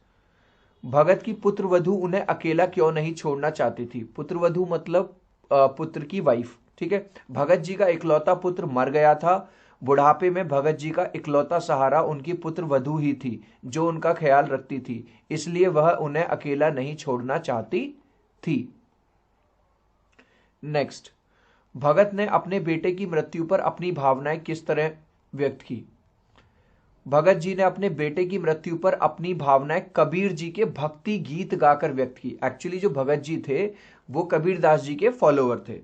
भगत की पुत्रवधू उन्हें अकेला क्यों नहीं छोड़ना चाहती थी? पुत्रवधू मतलब पुत्र की वाइफ, ठीक है। भगत जी का इकलौता पुत्र मर गया था, बुढ़ापे में भगत जी का इकलौता सहारा उनकी पुत्र वधू ही थी जो उनका ख्याल रखती थी, इसलिए वह उन्हें अकेला नहीं छोड़ना चाहती थी। नेक्स्ट, भगत ने अपने बेटे की मृत्यु पर अपनी भावनाएं किस तरह व्यक्त की? भगत जी ने अपने बेटे की मृत्यु पर अपनी भावनाएं कबीर जी के भक्ति गीत गाकर व्यक्त की। एक्चुअली जो भगत जी थे वो कबीर दास जी के फॉलोअर थे।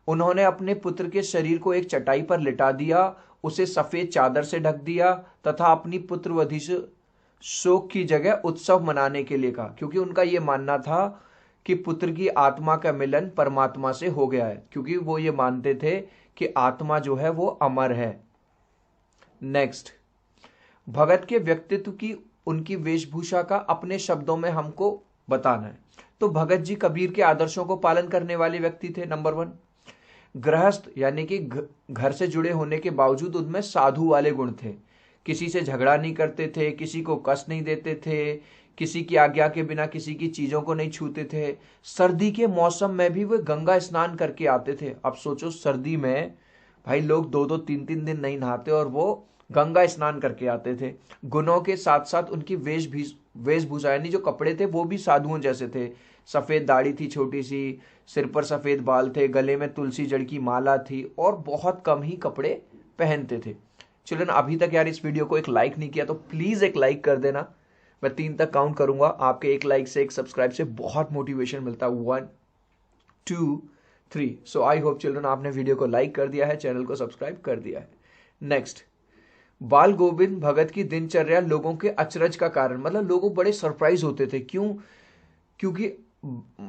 उन्होंने अपने पुत्र के शरीर को एक चटाई पर लिटा दिया, उसे सफेद चादर से ढक दिया तथा अपनी पुत्रवधू से शोक की जगह उत्सव मनाने के लिए कहा, क्योंकि उनका यह मानना था कि पुत्र की आत्मा का मिलन परमात्मा से हो गया है, क्योंकि वो ये मानते थे कि आत्मा जो है वो अमर है। नेक्स्ट, भगत के व्यक्तित्व की उनकी वेशभूषा का अपने शब्दों में हमको बताना है। तो भगत जी कबीर के आदर्शों को पालन करने वाले व्यक्ति थे। नंबर 1, गृहस्थ यानी कि घर से जुड़े होने के बावजूद उनमें साधु वाले गुण थे। किसी से झगड़ा नहीं करते थे, किसी को कष्ट नहीं देते थे, किसी की आज्ञा के बिना किसी की चीजों को नहीं छूते थे। सर्दी के मौसम में भी वे गंगा स्नान करके आते थे। अब सोचो, सर्दी में भाई लोग 2-2 3-3 दिन नहीं नहाते और वो गंगा स्नान करके आते थे। गुणों के साथ साथ उनकी वेशभूषा यानी जो कपड़े थे वो भी साधुओं जैसे थे। सफेद दाढ़ी थी छोटी सी, सिर पर सफेद बाल थे, गले में तुलसी जड़ की माला थी और बहुत कम ही कपड़े पहनते थे। चिल्ड्रन, अभी तक यार इस वीडियो को एक लाइक नहीं किया तो प्लीज एक लाइक कर देना। मैं 3 तक काउंट करूंगा, आपके एक लाइक से, एक सब्सक्राइब से बहुत मोटिवेशन मिलता है। 1 2 3। सो आई होप चिल्ड्रन आपने वीडियो को लाइक कर दिया है, चैनल को सब्सक्राइब कर दिया है। नेक्स्ट, बाल गोविंद भगत की दिनचर्या लोगों के अचरज का कारण, मतलब लोगों बड़े सरप्राइज होते थे। क्यों? क्योंकि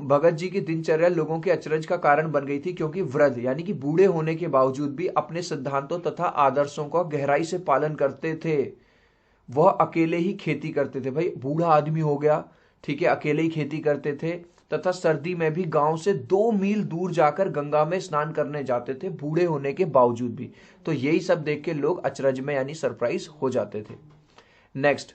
भगत जी की दिनचर्या लोगों के अचरज का कारण बन गई थी, क्योंकि वृद्ध यानी कि बूढ़े होने के बावजूद भी अपने सिद्धांतों तथा आदर्शों का गहराई से पालन करते थे। वह अकेले ही खेती करते थे। भाई बूढ़ा आदमी हो गया, ठीक है, अकेले ही खेती करते थे तथा सर्दी में भी गांव से 2 मील दूर जाकर गंगा में स्नान करने जाते थे, बूढ़े होने के बावजूद भी। तो यही सब देख के लोग अचरज में यानी सरप्राइज हो जाते थे। नेक्स्ट,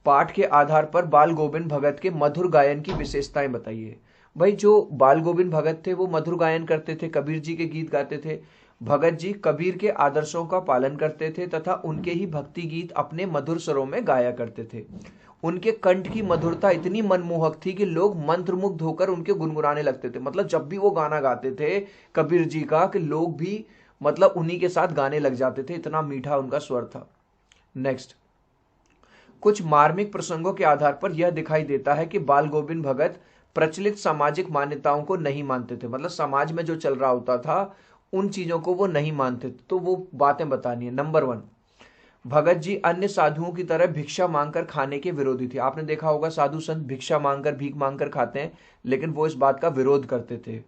पाठ के आधार पर बाल गोविंद भगत के मधुर गायन की विशेषताएं बताइए। भाई जो बाल गोविंद भगत थे वो मधुर गायन करते थे, कबीर जी के गीत गाते थे। भगत जी कबीर के आदर्शों का पालन करते थे तथा उनके ही भक्ति गीत अपने मधुर स्वरों में गाया करते थे। उनके कंठ की मधुरता इतनी मनमोहक थी कि लोग मंत्रमुग्ध होकर उनके गुनगुनाने लगते थे। मतलब जब भी वो गाना गाते थे कबीर जी का, कि लोग भी मतलब उन्हीं के साथ गाने लग जाते थे, इतना मीठा उनका स्वर था। नेक्स्ट, कुछ मार्मिक प्रसंगों के आधार पर यह दिखाई देता है कि बाल गोविंद भगत प्रचलित सामाजिक मान्यताओं को नहीं मानते थे। मतलब समाज में जो चल रहा होता था उन चीजों को वो नहीं मानते थे, तो वो बातें बतानी है। नंबर 1, भगत जी अन्य साधुओं की तरह भिक्षा मांगकर खाने के विरोधी थे। आपने देखा होगा साधु संत भिक्षा मांगकर, भीख मांगकर खाते हैं, लेकिन वो इस बात का विरोध करते थे।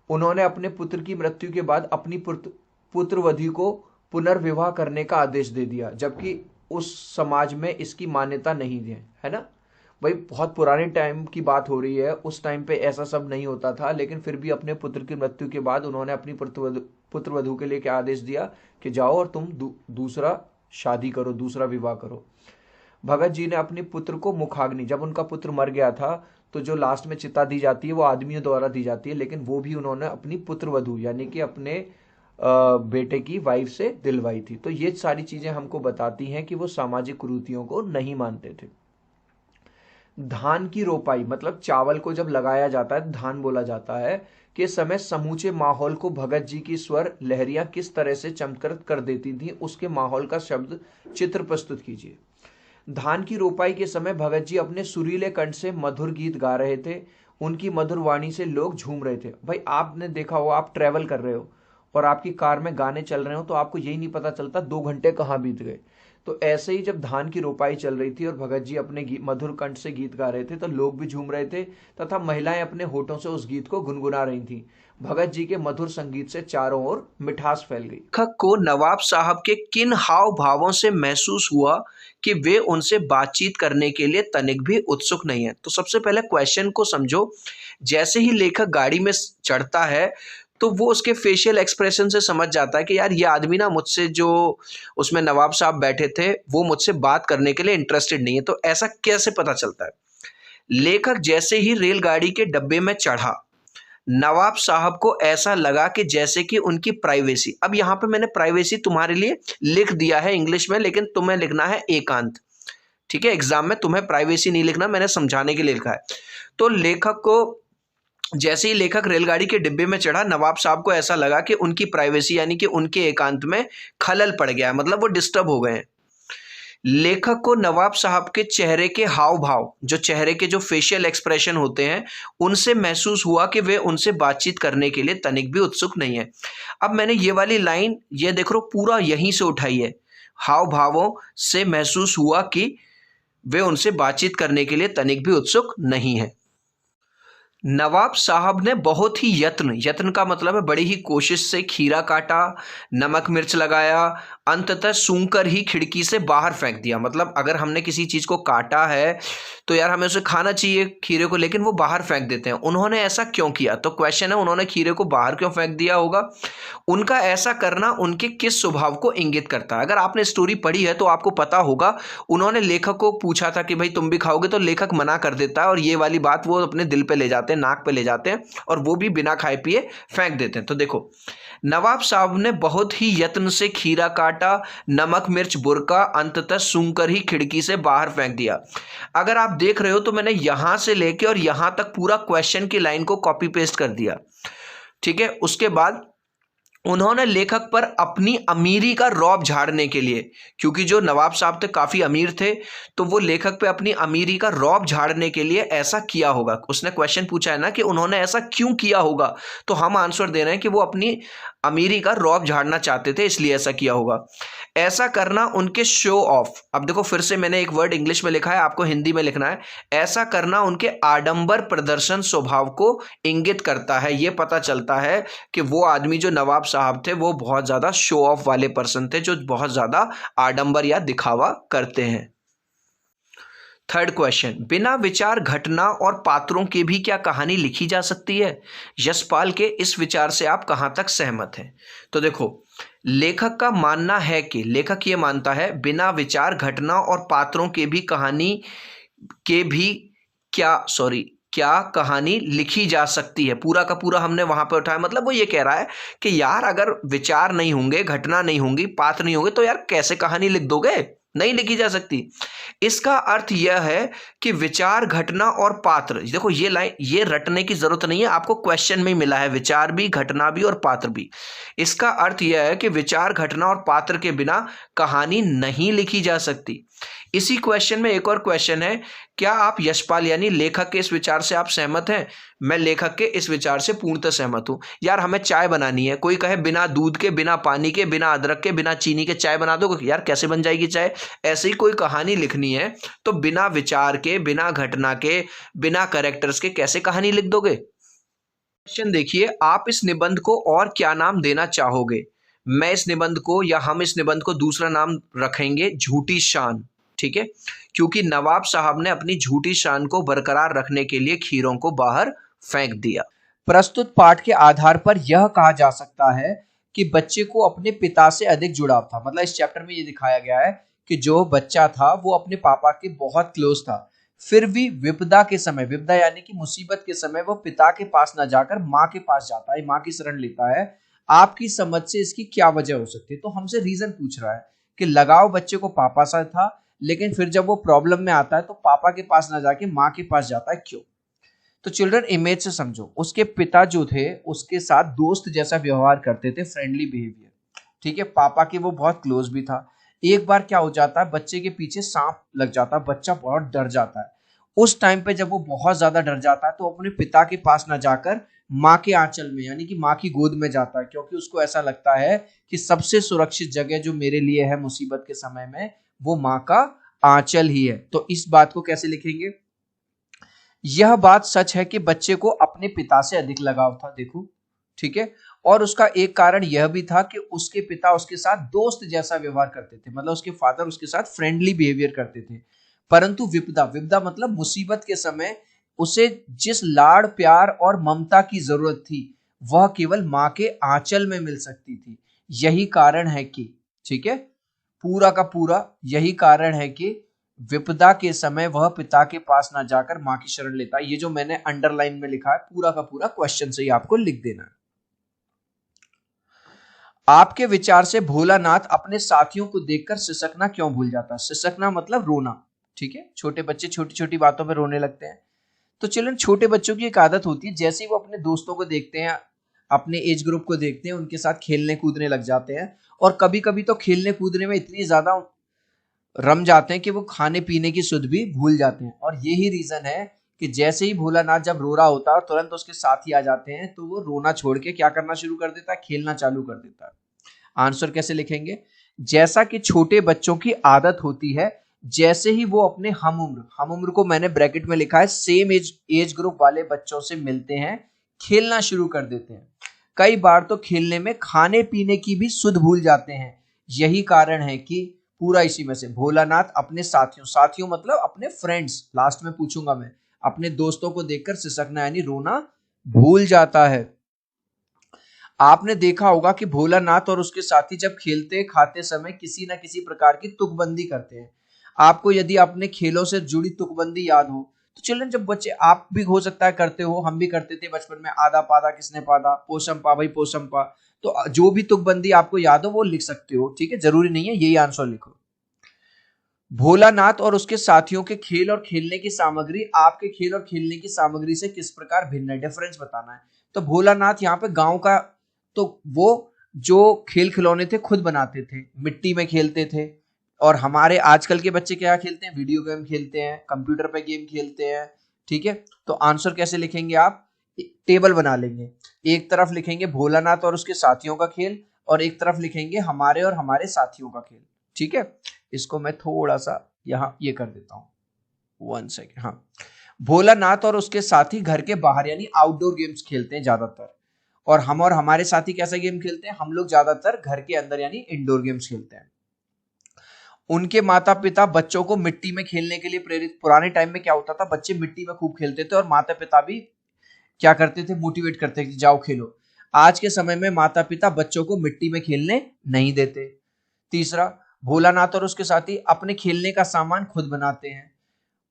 उन्होंने अपने पुत्र की मृत्यु के बाद अपनी पुत्रवधू को पुनर्विवाह करने का आदेश दे दिया, जबकि उस समाज में इसकी मान्यता नहीं है ना। भाई बहुत पुराने टाइम की बात हो रही है, उस टाइम पे ऐसा सब नहीं होता था, लेकिन फिर भी अपने पुत्र की मृत्यु के बाद उन्होंने अपनी पुत्रवधू के लिए क्या आदेश दिया कि जाओ और तुम दूसरा शादी करो, दूसरा विवाह करो। भगत जी ने अपने पुत्र को मुखाग्नि, जब उनका पुत्र मर गया था तो जो लास्ट में चिता दी जाती है वो आदमियों द्वारा दी जाती है, लेकिन वो भी उन्होंने अपनी पुत्रवधू यानी कि अपने बेटे की वाइफ से दिलवाई थी। तो ये सारी चीजें हमको बताती हैं कि वो सामाजिक कुरीतियों को नहीं मानते थे। धान की रोपाई, मतलब चावल को जब लगाया जाता है, धान बोला जाता है, के समय समूचे माहौल को भगत जी की स्वर लहरियां किस तरह से चमत्कृत कर देती थी, उसके माहौल का शब्द चित्र प्रस्तुत कीजिए। धान की रोपाई के समय भगत जी अपने सुरीले कंठ से मधुर गीत गा रहे थे। उनकी मधुर वाणी से लोग झूम रहे थे। भाई आपने देखा हो, आप ट्रेवल कर रहे हो और आपकी कार में गाने चल रहे हो तो आपको यही नहीं पता चलता 2 घंटे कहाँ बीत गए। तो ऐसे ही जब धान की रोपाई चल रही थी और भगत जी अपने मधुर कंठ से गीत गा रहे थे तो लोग भी झूम रहे थे तथा महिलाएं अपने होठों से उस गीत को गुनगुना रही थीं। भगत जी के मधुर संगीत से चारों ओर मिठास फैल गई। लेखक को नवाब साहब के किन हाव भावों से महसूस हुआ कि वे उनसे बातचीत करने के लिए तनिक भी उत्सुक नहीं है? तो सबसे पहले क्वेश्चन को समझो। जैसे ही लेखक गाड़ी में चढ़ता है तो वो उसके फेशियल एक्सप्रेशन से समझ जाता है कि यार ये आदमी ना मुझसे, जो उसमें नवाब साहब बैठे थे, वो मुझसे बात करने के लिए इंटरेस्टेड नहीं है। तो ऐसा कैसे पता चलता है? लेखक जैसे ही रेलगाड़ी के डब्बे में चढ़ा, नवाब साहब को ऐसा लगा कि जैसे कि उनकी प्राइवेसी, अब यहाँ पे मैंने प्राइवेसी तुम्हारे लिए लिख दिया है इंग्लिश में, लेकिन तुम्हें लिखना है एकांत, ठीक है। एग्जाम में तुम्हें प्राइवेसी नहीं लिखना, मैंने समझाने के लिए लिखा है। तो लेखक को, जैसे ही लेखक रेलगाड़ी के डिब्बे में चढ़ा, नवाब साहब को ऐसा लगा कि उनकी प्राइवेसी यानी कि उनके एकांत में खलल पड़ गया है, मतलब वो डिस्टर्ब हो गए हैं। लेखक को नवाब साहब के चेहरे के हाव भाव, जो चेहरे के जो फेशियल एक्सप्रेशन होते हैं, उनसे महसूस हुआ कि वे उनसे बातचीत करने के लिए तनिक भी उत्सुक नहीं है। अब मैंने ये वाली लाइन, ये देख लो, पूरा यहीं से उठाई है। हाव भावों से महसूस हुआ कि वे उनसे बातचीत करने के लिए तनिक भी उत्सुक नहीं है। नवाब साहब ने बहुत ही यत्न का मतलब है बड़ी ही कोशिश से खीरा काटा, नमक मिर्च लगाया, अंततः सूंघकर ही खिड़की से बाहर फेंक दिया। मतलब अगर हमने किसी चीज को काटा है तो यार हमें उसे खाना चाहिए खीरे को, लेकिन वो बाहर फेंक देते हैं। उन्होंने ऐसा क्यों किया? तो क्वेश्चन है उन्होंने खीरे को बाहर क्यों फेंक दिया होगा? उनका ऐसा करना उनके किस स्वभाव को इंगित करता है? अगर आपने स्टोरी पढ़ी है तो आपको पता होगा, उन्होंने लेखक को पूछा था कि भाई तुम भी खाओगे, तो लेखक मना कर देता है और ये वाली बात वो अपने दिल पे ले जाते हैं, नाक पे ले जाते हैं और वो भी बिना खाए पिए फेंक देते हैं। तो देखो, नवाब साहब ने बहुत ही यत्न से खीरा काटा, नमक मिर्च बुरका, अंततः सूंघकर ही खिड़की से बाहर फेंक दिया। अगर आप देख रहे हो तो मैंने यहां से लेके और यहां तक पूरा क्वेश्चन की लाइन को कॉपी पेस्ट कर दिया, ठीक है। उसके बाद उन्होंने लेखक पर अपनी अमीरी का रौब झाड़ने के लिए, क्योंकि जो नवाब साहब थे काफी अमीर थे, तो वो लेखक पे अपनी अमीरी का रौब झाड़ने के लिए ऐसा किया होगा। उसने क्वेश्चन पूछा है ना कि उन्होंने ऐसा क्यों किया होगा, तो हम आंसर दे रहे हैं कि वो अपनी अमीरी का रौब झाड़ना चाहते थे, इसलिए ऐसा किया होगा। ऐसा करना उनके शो ऑफ, अब देखो फिर से मैंने एक वर्ड इंग्लिश में लिखा है, आपको हिंदी में लिखना है। ऐसा करना उनके आडंबर प्रदर्शन स्वभाव को इंगित करता है। यह पता चलता है कि वो आदमी जो नवाब साहब थे वो बहुत ज्यादा शो ऑफ वाले पर्सन थे, जो बहुत ज्यादा आडंबर या दिखावा करते हैं। थर्ड क्वेश्चन, बिना विचार घटना और पात्रों की भी क्या कहानी लिखी जा सकती है? यशपाल के इस विचार से आप कहां तक सहमत हैं? तो देखो, लेखक का मानना है कि लेखक ये मानता है बिना विचार घटना और पात्रों के भी कहानी के भी क्या कहानी लिखी जा सकती है। पूरा का पूरा हमने वहां पे उठाया, मतलब वो ये कह रहा है कि यार अगर विचार नहीं होंगे, घटना नहीं होंगी, पात्र नहीं होंगे, तो यार कैसे कहानी लिख दोगे? नहीं लिखी जा सकती। इसका अर्थ यह है कि विचार घटना और पात्र, देखो ये लाइन, ये रटने की जरूरत नहीं है, आपको क्वेश्चन में ही मिला है, विचार भी, घटना भी और पात्र भी। इसका अर्थ यह है कि विचार घटना और पात्र के बिना कहानी नहीं लिखी जा सकती। इसी क्वेश्चन में एक और क्वेश्चन है, क्या आप यशपाल यानी लेखक के इस विचार से आप सहमत हैं? मैं लेखक के इस विचार से पूर्णतः सहमत हूं। यार हमें चाय बनानी है, कोई कहे बिना दूध के, बिना पानी के, बिना अदरक के, बिना चीनी के चाय बना दो, यार कैसे बन जाएगी चाय? ऐसे ही कोई कहानी लिखनी है तो बिना विचार के, बिना घटना के, बिना कैरेक्टर्स के कैसे कहानी लिख दोगे? क्वेश्चन देखिए, आप इस निबंध को और क्या नाम देना चाहोगे? मैं इस निबंध को, या हम इस निबंध को दूसरा नाम रखेंगे झूठी शान, ठीक है, क्योंकि नवाब साहब ने अपनी झूठी शान को बरकरार रखने के लिए खीरों को बाहर फेंक दिया। प्रस्तुत पाठ के आधार पर यह कहा जा सकता है कि बच्चे को अपने पिता से अधिक जुड़ाव था। मतलब इस चैप्टर में ये दिखाया गया है कि जो बच्चा था वो अपने पापा के बहुत क्लोज था, फिर भी विपदा के समय, विपदा यानी कि मुसीबत के समय, वो पिता के पास ना जाकर माँ के पास जाता है, माँ की शरण लेता है। आपकी समझ से इसकी क्या वजह हो सकती है? तो हमसे रीजन पूछ रहा है कि लगाव बच्चे को पापा से था, लेकिन फिर जब वो प्रॉब्लम में आता है तो पापा के पास ना जाके माँ के पास जाता है, क्यों? तो चिल्ड्रन इमेज से समझो, उसके पिता जो थे उसके साथ दोस्त जैसा व्यवहार करते थे, फ्रेंडली बिहेवियर, ठीक है। पापा के वो बहुत क्लोज भी था। एक बार क्या हो जाता है, बच्चे के पीछे सांप लग जाता है, बच्चा बहुत डर जाता है। उस टाइम पे जब वो बहुत ज्यादा डर जाता है तो अपने पिता के पास ना जाकर माँ के आंचल में यानी कि माँ की गोद में जाता है, क्योंकि उसको ऐसा लगता है कि सबसे सुरक्षित जगह जो मेरे लिए है मुसीबत के समय में, वो माँ का आंचल ही है। तो इस बात को कैसे लिखेंगे? यह बात सच है कि बच्चे को अपने पिता से अधिक लगाव था, देखो, ठीक है। और उसका एक कारण यह भी था कि उसके पिता उसके साथ दोस्त जैसा व्यवहार करते थे, मतलब उसके फादर उसके साथ फ्रेंडली बिहेवियर करते थे। परंतु विपदा, विपदा मतलब मुसीबत के समय उसे जिस लाड़ प्यार और ममता की जरूरत थी वह केवल माँ के आंचल में मिल सकती थी। यही कारण है कि, ठीक है, पूरा का पूरा यही कारण है कि विपदा के समय वह पिता के पास ना जाकर मां की शरण लेता है। ये जो मैंने अंडरलाइन में लिखा है पूरा का पूरा क्वेश्चन से ही आपको लिख देना है। आपके विचार से भोलानाथ अपने साथियों को देखकर सिसकना क्यों भूल जाता है? सिसकना मतलब रोना, ठीक है। छोटे बच्चे छोटी छोटी बातों में रोने लगते हैं। तो चिल्ड्रन, छोटे बच्चों की एक आदत होती है, जैसे ही वो अपने दोस्तों को देखते हैं, अपने एज ग्रुप को देखते हैं, उनके साथ खेलने कूदने लग जाते हैं। और कभी कभी तो खेलने कूदने में इतनी ज्यादा रम जाते हैं कि वो खाने पीने की सुध भी भूल जाते हैं। और यही रीजन है कि जैसे ही भोलानाथ जब रो रहा होता है तुरंत उसके साथी आ जाते हैं, तो वो रोना छोड़ के क्या करना शुरू कर देता है? खेलना चालू कर देता है। आंसर कैसे लिखेंगे? जैसा कि छोटे बच्चों की आदत होती है जैसे ही वो अपने हम उम्र को मैंने ब्रैकेट में लिखा है सेम एज ग्रुप वाले बच्चों से मिलते हैं, खेलना शुरू कर देते हैं। कई बार तो खेलने में खाने पीने की भी सुध भूल जाते हैं। यही कारण है कि पूरा इसी में से भोलानाथ अपने साथियों मतलब अपने फ्रेंड्स, लास्ट में पूछूंगा मैं, अपने दोस्तों को देखकर सिसकना यानी रोना भूल जाता है। आपने देखा होगा कि भोलानाथ और उसके साथी जब खेलते खाते समय किसी न किसी प्रकार की तुकबंदी करते हैं। आपको यदि अपने खेलों से जुड़ी तुकबंदी याद हो तो चिल्ड्रन, जब बच्चे, आप भी हो सकता है करते हो, हम भी करते थे बचपन में, आधा पादा किसने पादा, पोसम पा भाई पोसम पा। तो जो भी तुकबंदी आपको याद हो वो लिख सकते हो, ठीक है, जरूरी नहीं है यही आंसर लिखो। भोलानाथ और उसके साथियों के खेल और खेलने की सामग्री आपके खेल और खेलने की सामग्री से किस प्रकार भिन्न है, डिफरेंस बताना है। तो भोलानाथ यहाँ पे गांव का, तो वो जो खेल खिलौने थे खुद बनाते थे, मिट्टी में खेलते थे। और हमारे आजकल के बच्चे क्या खेलते हैं, वीडियो गेम खेलते हैं, कंप्यूटर पे गेम खेलते हैं, ठीक है। तो आंसर कैसे लिखेंगे आप, टेबल बना लेंगे, एक तरफ लिखेंगे भोलानाथ और उसके साथियों का खेल और एक तरफ लिखेंगे हमारे और हमारे साथियों का खेल, ठीक है। इसको मैं थोड़ा सा यहाँ ये कर देता हूं, 1 सेकेंड। हाँ, भोलानाथ और उसके साथी घर के बाहर यानी आउटडोर गेम्स खेलते हैं ज्यादातर, और हमारे साथी कैसा गेम खेलते हैं, हम लोग ज्यादातर घर के अंदर यानी इंडोर गेम्स खेलते हैं। उनके माता पिता बच्चों को मिट्टी में खेलने के लिए प्रेरित, पुराने टाइम में क्या होता था, बच्चे मिट्टी में खूब खेलते थे और माता पिता भी क्या करते थे, मोटिवेट करते थे कि जाओ खेलो। आज के समय में माता पिता बच्चों को मिट्टी में खेलने नहीं देते। तीसरा, भोलानाथ और उसके साथी अपने खेलने का सामान खुद बनाते हैं।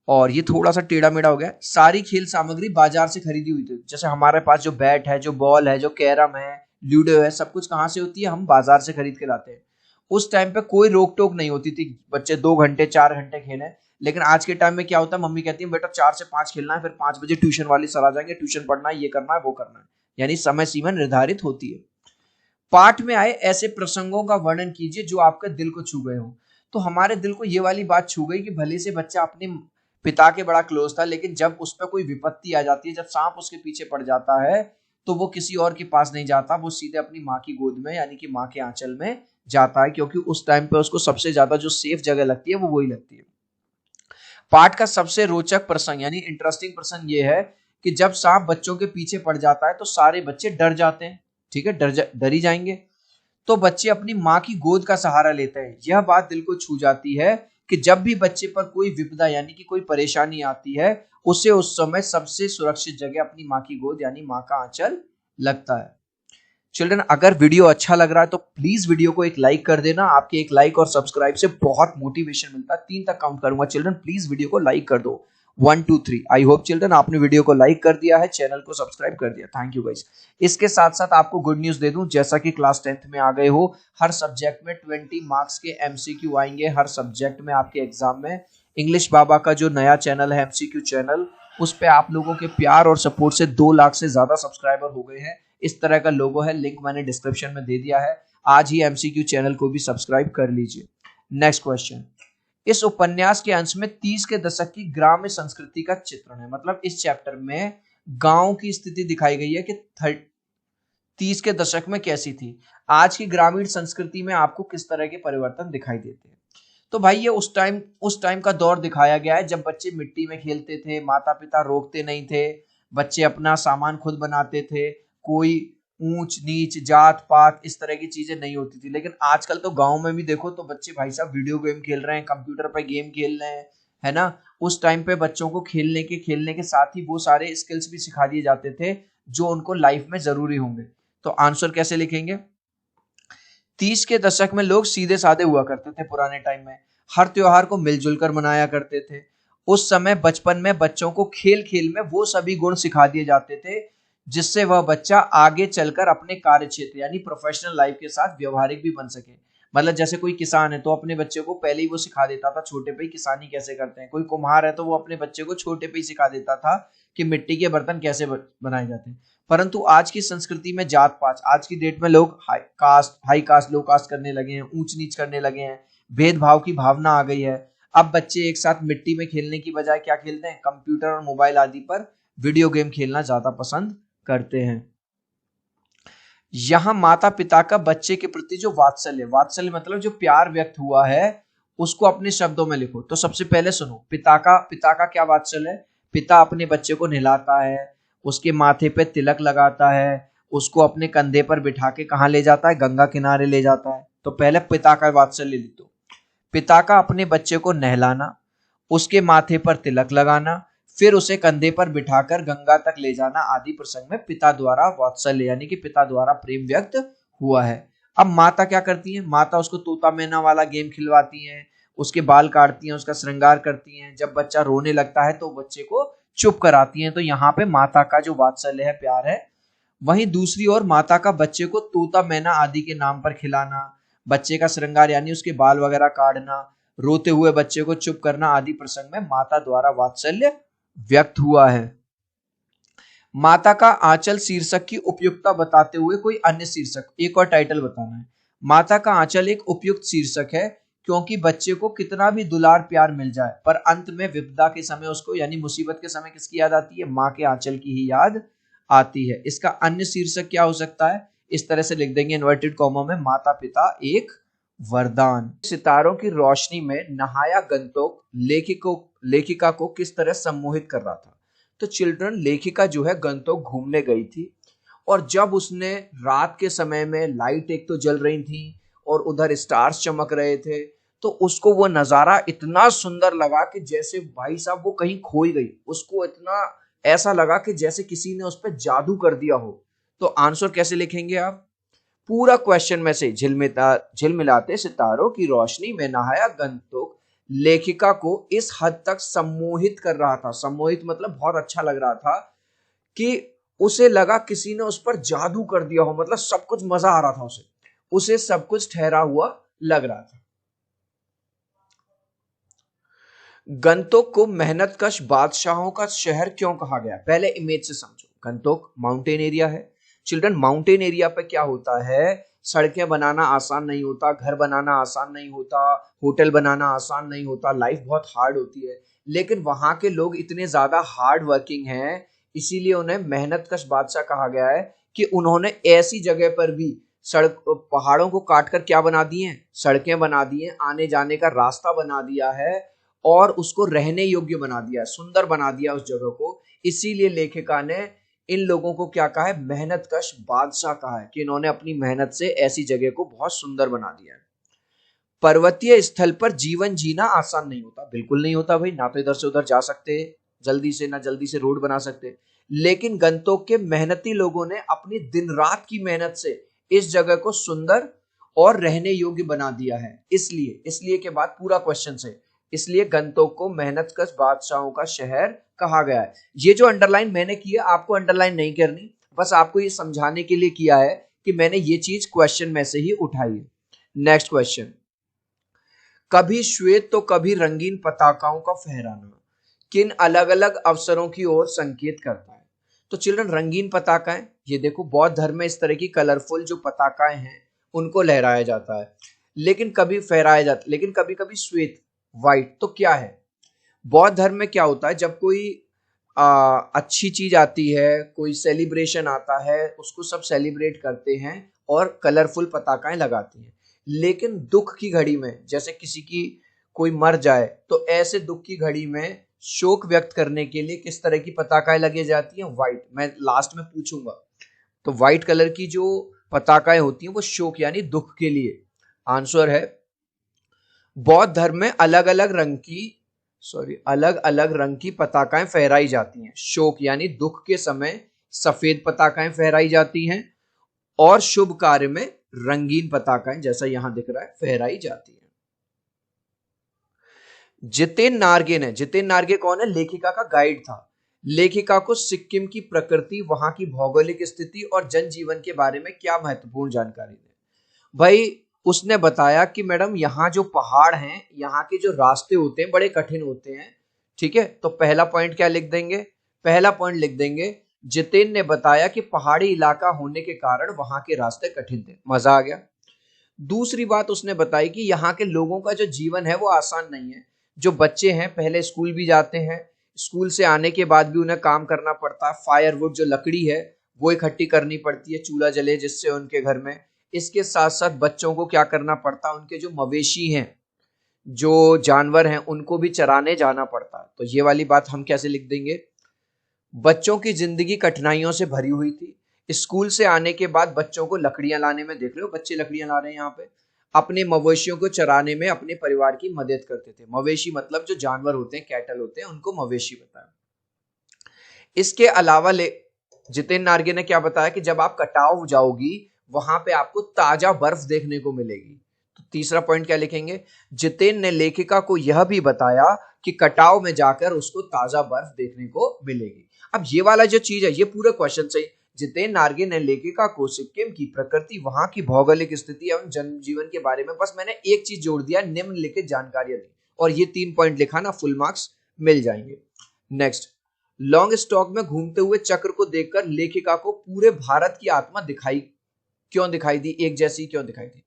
और ये थोड़ा सा टेढ़ा मेढ़ा हो गया, सारी खेल सामग्री बाजार से खरीदी हुई थी। जैसे हमारे पास जो बैट है, जो बॉल है, जो कैरम है, लूडो है, सब कुछ कहाँ से होती है, हम बाजार से खरीद के लाते हैं। उस टाइम पे कोई रोक टोक नहीं होती थी, बच्चे 2 घंटे 4 घंटे खेलें। लेकिन आज के टाइम में क्या होता है, मम्मी कहती है बेटा 4 से 5 खेलना है, फिर 5 बजे ट्यूशन वाले सर आ जाएंगे, ट्यूशन पढ़ना है, ये करना है, वो करना है, यानी समय सीमा निर्धारित होती है। पाठ में आए ऐसे प्रसंगों का वर्णन कीजिए जो आपके दिल को छू गए हो। तो हमारे दिल को ये वाली बात छू गई कि भले से बच्चा अपने पिता के बड़ा क्लोज था, लेकिन जब उस पर कोई विपत्ति आ जाती है, जब सांप उसके पीछे पड़ जाता है, तो वो किसी और के पास नहीं जाता, वो सीधे अपनी माँ की गोद में यानी कि माँ के आंचल में जाता है, क्योंकि उस टाइम पे उसको सबसे ज्यादा जो सेफ जगह लगती है वो वही लगती है। पाठ का सबसे रोचक प्रसंग यानी इंटरेस्टिंग प्रसंग ये है कि जब सांप बच्चों के पीछे पड़ जाता है तो सारे बच्चे डर जाते हैं, ठीक है, डर ही जाएंगे। तो बच्चे अपनी माँ की गोद का सहारा लेते हैं। यह बात दिल को छू जाती है कि जब भी बच्चे पर कोई विपदा यानी कि कोई परेशानी आती है, उसे उस समय सबसे सुरक्षित जगह अपनी माँ की गोद यानी माँ का आंचल लगता है। चिल्ड्रन, अगर वीडियो अच्छा लग रहा है तो प्लीज वीडियो को एक लाइक कर देना। आपके एक लाइक और सब्सक्राइब से बहुत मोटिवेशन मिलता है। 3 तक काउंट करूंगा चिल्ड्रन, प्लीज वीडियो को लाइक कर दो। 1 2 3। आई होप चिल्ड्रन आपने वीडियो को लाइक कर दिया है, चैनल को सब्सक्राइब कर दिया। Thank you guys. इसके साथ साथ आपको गुड न्यूज दे दूं, जैसा कि क्लास 10th में आ गए हो, हर सब्जेक्ट में 20 मार्क्स के एमसीक्यू आएंगे हर सब्जेक्ट में आपके एग्जाम में। इंग्लिश बाबा का जो नया चैनल है एमसीक्यू चैनल, उस पे आप लोगों के प्यार और सपोर्ट से 2 लाख से ज्यादा सब्सक्राइबर हो गए हैं। इस तरह का लोगो है, लिंक मैंने डिस्क्रिप्शन में दे दिया है। आज ही एमसीक्यू चैनल को भी सब्सक्राइब कर लीजिए। नेक्स्ट क्वेश्चन, इस उपन्यास के अंश में 30 के दशक की ग्राम्य संस्कृति का चित्रण है। मतलब इस चैप्टर में गांव की स्थिति दिखाई गई है कि 30 के दशक में कैसी थी। आज की ग्रामीण संस्कृति में आपको किस तरह के परिवर्तन दिखाई देते हैं। तो भाई ये उस टाइम का दौर दिखाया गया है जब बच्चे मिट्टी में खेलते थे, माता पिता रोकते नहीं थे, बच्चे अपना सामान खुद बनाते थे, कोई ऊंच नीच जात पात इस तरह की चीजें नहीं होती थी। लेकिन आजकल तो गांव में भी देखो तो बच्चे भाई साहब वीडियो गेम खेल रहे हैं, कंप्यूटर पे गेम खेल रहे हैं, है ना। उस टाइम पे बच्चों को खेलने के साथ ही वो सारे स्किल्स भी सिखा दिए जाते थे जो उनको लाइफ में जरूरी होंगे। तो आंसर कैसे लिखेंगे, 30 के दशक में लोग सीधे साधे हुआ करते थे। पुराने टाइम में हर त्योहार को मिलजुल कर मनाया करते थे। उस समय बचपन में बच्चों को खेल खेल में वो सभी गुण सिखा दिए जाते थे जिससे वह बच्चा आगे चलकर अपने कार्य क्षेत्र यानी प्रोफेशनल लाइफ के साथ व्यवहारिक भी बन सके। मतलब जैसे कोई किसान है तो अपने बच्चे को पहले ही वो सिखा देता था छोटे पे ही किसानी कैसे करते हैं। कोई कुम्हार है तो वो अपने बच्चे को छोटे पे ही सिखा देता था कि मिट्टी के बर्तन कैसे बनाए जाते हैं। परंतु आज की संस्कृति में जात पात, आज की डेट में लोग हाई कास्ट लो कास्ट करने लगे हैं, ऊंच नीच करने लगे हैं, भेदभाव की भावना आ गई है। अब बच्चे एक साथ मिट्टी में खेलने की बजाय क्या खेलते हैं, कंप्यूटर और मोबाइल आदि पर वीडियो गेम खेलना ज्यादा पसंद करते हैं। यहां माता पिता का बच्चे के प्रति जो वात्सल्य मतलब जो प्यार व्यक्त हुआ है उसको अपने शब्दों में लिखो। तो सबसे पहले सुनो, पिता का क्या वात्सल्य है। पिता अपने बच्चे को नहलाता है, उसके माथे पे तिलक लगाता है, उसको अपने कंधे पर बिठा के कहाँ ले जाता है, गंगा किनारे ले जाता है। तो पहले पिता का वात्सल्य लिख दो। पिता का अपने बच्चे को नहलाना, उसके माथे पर तिलक लगाना, फिर उसे कंधे पर बिठाकर गंगा तक ले जाना आदि प्रसंग में पिता द्वारा वात्सल्य यानी कि पिता द्वारा प्रेम व्यक्त हुआ है। अब माता क्या करती है, माता उसको तोता मैना वाला गेम खिलवाती हैं, उसके बाल काटती हैं, उसका श्रृंगार करती हैं। जब बच्चा रोने लगता है तो बच्चे को चुप कराती हैं। तो यहाँ पे माता का जो वात्सल्य है, प्यार है। वहीं दूसरी ओर माता का बच्चे को तोता मैना आदि के नाम पर खिलाना, बच्चे का श्रृंगार यानी उसके बाल वगैरह काटना, रोते हुए बच्चे को चुप करना आदि प्रसंग में माता द्वारा वात्सल्य व्यक्त हुआ है। माता का आंचल शीर्षक की उपयुक्तता बताते हुए कोई अन्य शीर्षक, एक और टाइटल बताना है। माता का आंचल एक उपयुक्त शीर्षक है क्योंकि बच्चे को कितना भी दुलार प्यार मिल जाए पर अंत में विपदा के समय उसको यानी मुसीबत के समय किसकी याद आती है, माँ के आंचल की ही याद आती है। इसका अन्य शीर्षक क्या हो सकता है, इस तरह से लिख देंगे इन्वर्टेड कॉमा में, माता पिता एक वरदान। सितारों की रोशनी में नहाया गंतोक लेखिका को किस तरह सम्मोहित कर रहा था। तो चिल्ड्रन, लेखिका जो है गंतोक घूमने गई थी और जब उसने रात के समय में लाइट एक तो जल रही थी और उधर स्टार्स चमक रहे थे, तो उसको वो नजारा इतना सुंदर लगा कि जैसे भाई साहब वो कहीं खोई गई। उसको इतना ऐसा लगा कि जैसे किसी ने उस पर जादू कर दिया हो। तो आंसर कैसे लिखेंगे आप, पूरा क्वेश्चन में से झिलमिलाते सितारों की रोशनी में नहाया गंतुक लेखिका को इस हद तक सम्मोहित कर रहा था। सम्मोहित मतलब बहुत अच्छा लग रहा था कि उसे लगा किसी ने उस पर जादू कर दिया हो, मतलब सब कुछ मजा आ रहा था उसे सब कुछ ठहरा हुआ लग रहा था। गंतोक को मेहनतकश बादशाहों का शहर क्यों कहा गया, पहले इमेज से समझो। गंतोक माउंटेन एरिया है चिल्ड्रन। माउंटेन एरिया पे क्या होता है, सड़कें बनाना आसान नहीं होता, घर बनाना आसान नहीं होता, होटल बनाना आसान नहीं होता, लाइफ बहुत हार्ड होती है। लेकिन वहां के लोग इतने ज्यादा हार्ड वर्किंग हैं, इसीलिए उन्हें मेहनतकश बादशाह कहा गया है कि उन्होंने ऐसी जगह पर भी सड़क पहाड़ों को काटकर क्या बना दिए हैं, सड़कें बना दी हैं, आने जाने का रास्ता बना दिया है और उसको रहने योग्य बना दिया, सुंदर बना दिया उस जगह को। इसीलिए लेखिका ने इन लोगों को क्या कहा है, मेहनतकश बादशाह कहा है कि इन्होंने अपनी मेहनत से ऐसी जगह को बहुत सुंदर बना दिया है। पर्वतीय स्थल पर जीवन जीना आसान नहीं होता, बिल्कुल नहीं होता भाई, ना तो इधर से उधर जा सकते जल्दी से, ना जल्दी से रोड बना सकते। लेकिन गंतोक के मेहनती लोगों ने अपनी दिन रात की मेहनत से इस जगह को सुंदर और रहने योग्य बना दिया है। इसलिए के बाद पूरा क्वेश्चन से, इसलिए गंतोक को मेहनतकश बादशाहों का शहर कहा गया है। ये जो अंडरलाइन मैंने की है आपको अंडरलाइन नहीं करनी, बस आपको ये समझाने के लिए किया है कि मैंने ये चीज क्वेश्चन में से ही उठाई है। नेक्स्ट क्वेश्चन, कभी श्वेत तो कभी रंगीन पताकाओं का फहराना किन अलग अलग अवसरों की ओर संकेत करता है। तो चिल्ड्रन, रंगीन पताकाएं, ये देखो बौद्ध धर्म में इस तरह की कलरफुल जो पताकाएं हैं उनको लहराया जाता है, लेकिन कभी फहराया जाता, लेकिन कभी कभी श्वेत व्हाइट। तो क्या है, बौद्ध धर्म में क्या होता है, जब कोई अच्छी चीज आती है, कोई सेलिब्रेशन आता है, उसको सब सेलिब्रेट करते हैं और कलरफुल पताकाएं लगाते हैं। लेकिन दुख की घड़ी में, जैसे किसी की कोई मर जाए, तो ऐसे दुख की घड़ी में शोक व्यक्त करने के लिए किस तरह की पताकाएं लगी जाती हैं, व्हाइट। मैं लास्ट में पूछूंगा। तो व्हाइट कलर की जो पताकाएं होती हैं वो शोक यानी दुख के लिए आंसर है। बौद्ध धर्म में अलग अलग रंग की पताकाएं फहराई जाती हैं। शोक यानी दुख के समय सफेद पताकाएं फहराई जाती हैं और शुभ कार्य में रंगीन पताकाएं, जैसा यहां दिख रहा है, फहराई जाती हैं। जितेन नार्गे कौन है, लेखिका का गाइड था। लेखिका को सिक्किम की प्रकृति, वहां की भौगोलिक स्थिति और जनजीवन के बारे में क्या महत्वपूर्ण जानकारी दी। भाई उसने बताया कि मैडम यहाँ जो पहाड़ हैं, यहाँ के जो रास्ते होते हैं बड़े कठिन होते हैं। ठीक है, तो पहला पॉइंट क्या लिख देंगे, पहला पॉइंट लिख देंगे जितेन ने बताया कि पहाड़ी इलाका होने के कारण वहां के रास्ते कठिन थे। मजा आ गया। दूसरी बात उसने बताई कि यहाँ के लोगों का जो जीवन है वो आसान नहीं है। जो बच्चे हैं पहले स्कूल भी जाते हैं, स्कूल से आने के बाद भी उन्हें काम करना पड़ता है। फायरवुड जो लकड़ी है वो इकट्ठी करनी पड़ती है, चूल्हा जले जिससे उनके घर में। इसके साथ साथ बच्चों को क्या करना पड़ता है, उनके जो मवेशी हैं, जो जानवर हैं उनको भी चराने जाना पड़ता है। तो ये वाली बात हम कैसे लिख देंगे? बच्चों की जिंदगी कठिनाइयों से भरी हुई थी। स्कूल से आने के बाद बच्चों को लकड़ियां लाने में, देख रहे हो बच्चे लकड़ियां ला रहे हैं यहाँ पे, अपने मवेशियों को चराने में अपने परिवार की मदद करते थे। मवेशी मतलब जो जानवर होते हैं, कैटल होते हैं, उनको मवेशी बताया। इसके अलावा जितेंद्र नार्गे ने क्या बताया कि जब आप कटाव जाओगी वहां पे आपको ताजा बर्फ देखने को मिलेगी। तो तीसरा पॉइंट क्या लिखेंगे? जितेंद्र ने लेखिका को यह भी बताया कि कटाव में जाकर उसको ताजा बर्फ देखने को मिलेगी। अब ये वाला जो चीज है, ये पूरे क्वेश्चन से जितेंद्र नार्गे ने लेखिका को सिक्किम की प्रकृति, वहां की भौगोलिक स्थिति एवं जनजीवन के बारे में बस मैंने एक चीज जोड़ दिया, निम्नलिखित जानकारियां दी, और ये 3 पॉइंट लिखा ना, फुल मार्क्स मिल जाएंगे। नेक्स्ट, लॉन्ग स्टॉक में घूमते हुए चक्र को देखकर लेखिका को पूरे भारत की आत्मा क्यों दिखाई दी, एक जैसी क्यों दिखाई दी?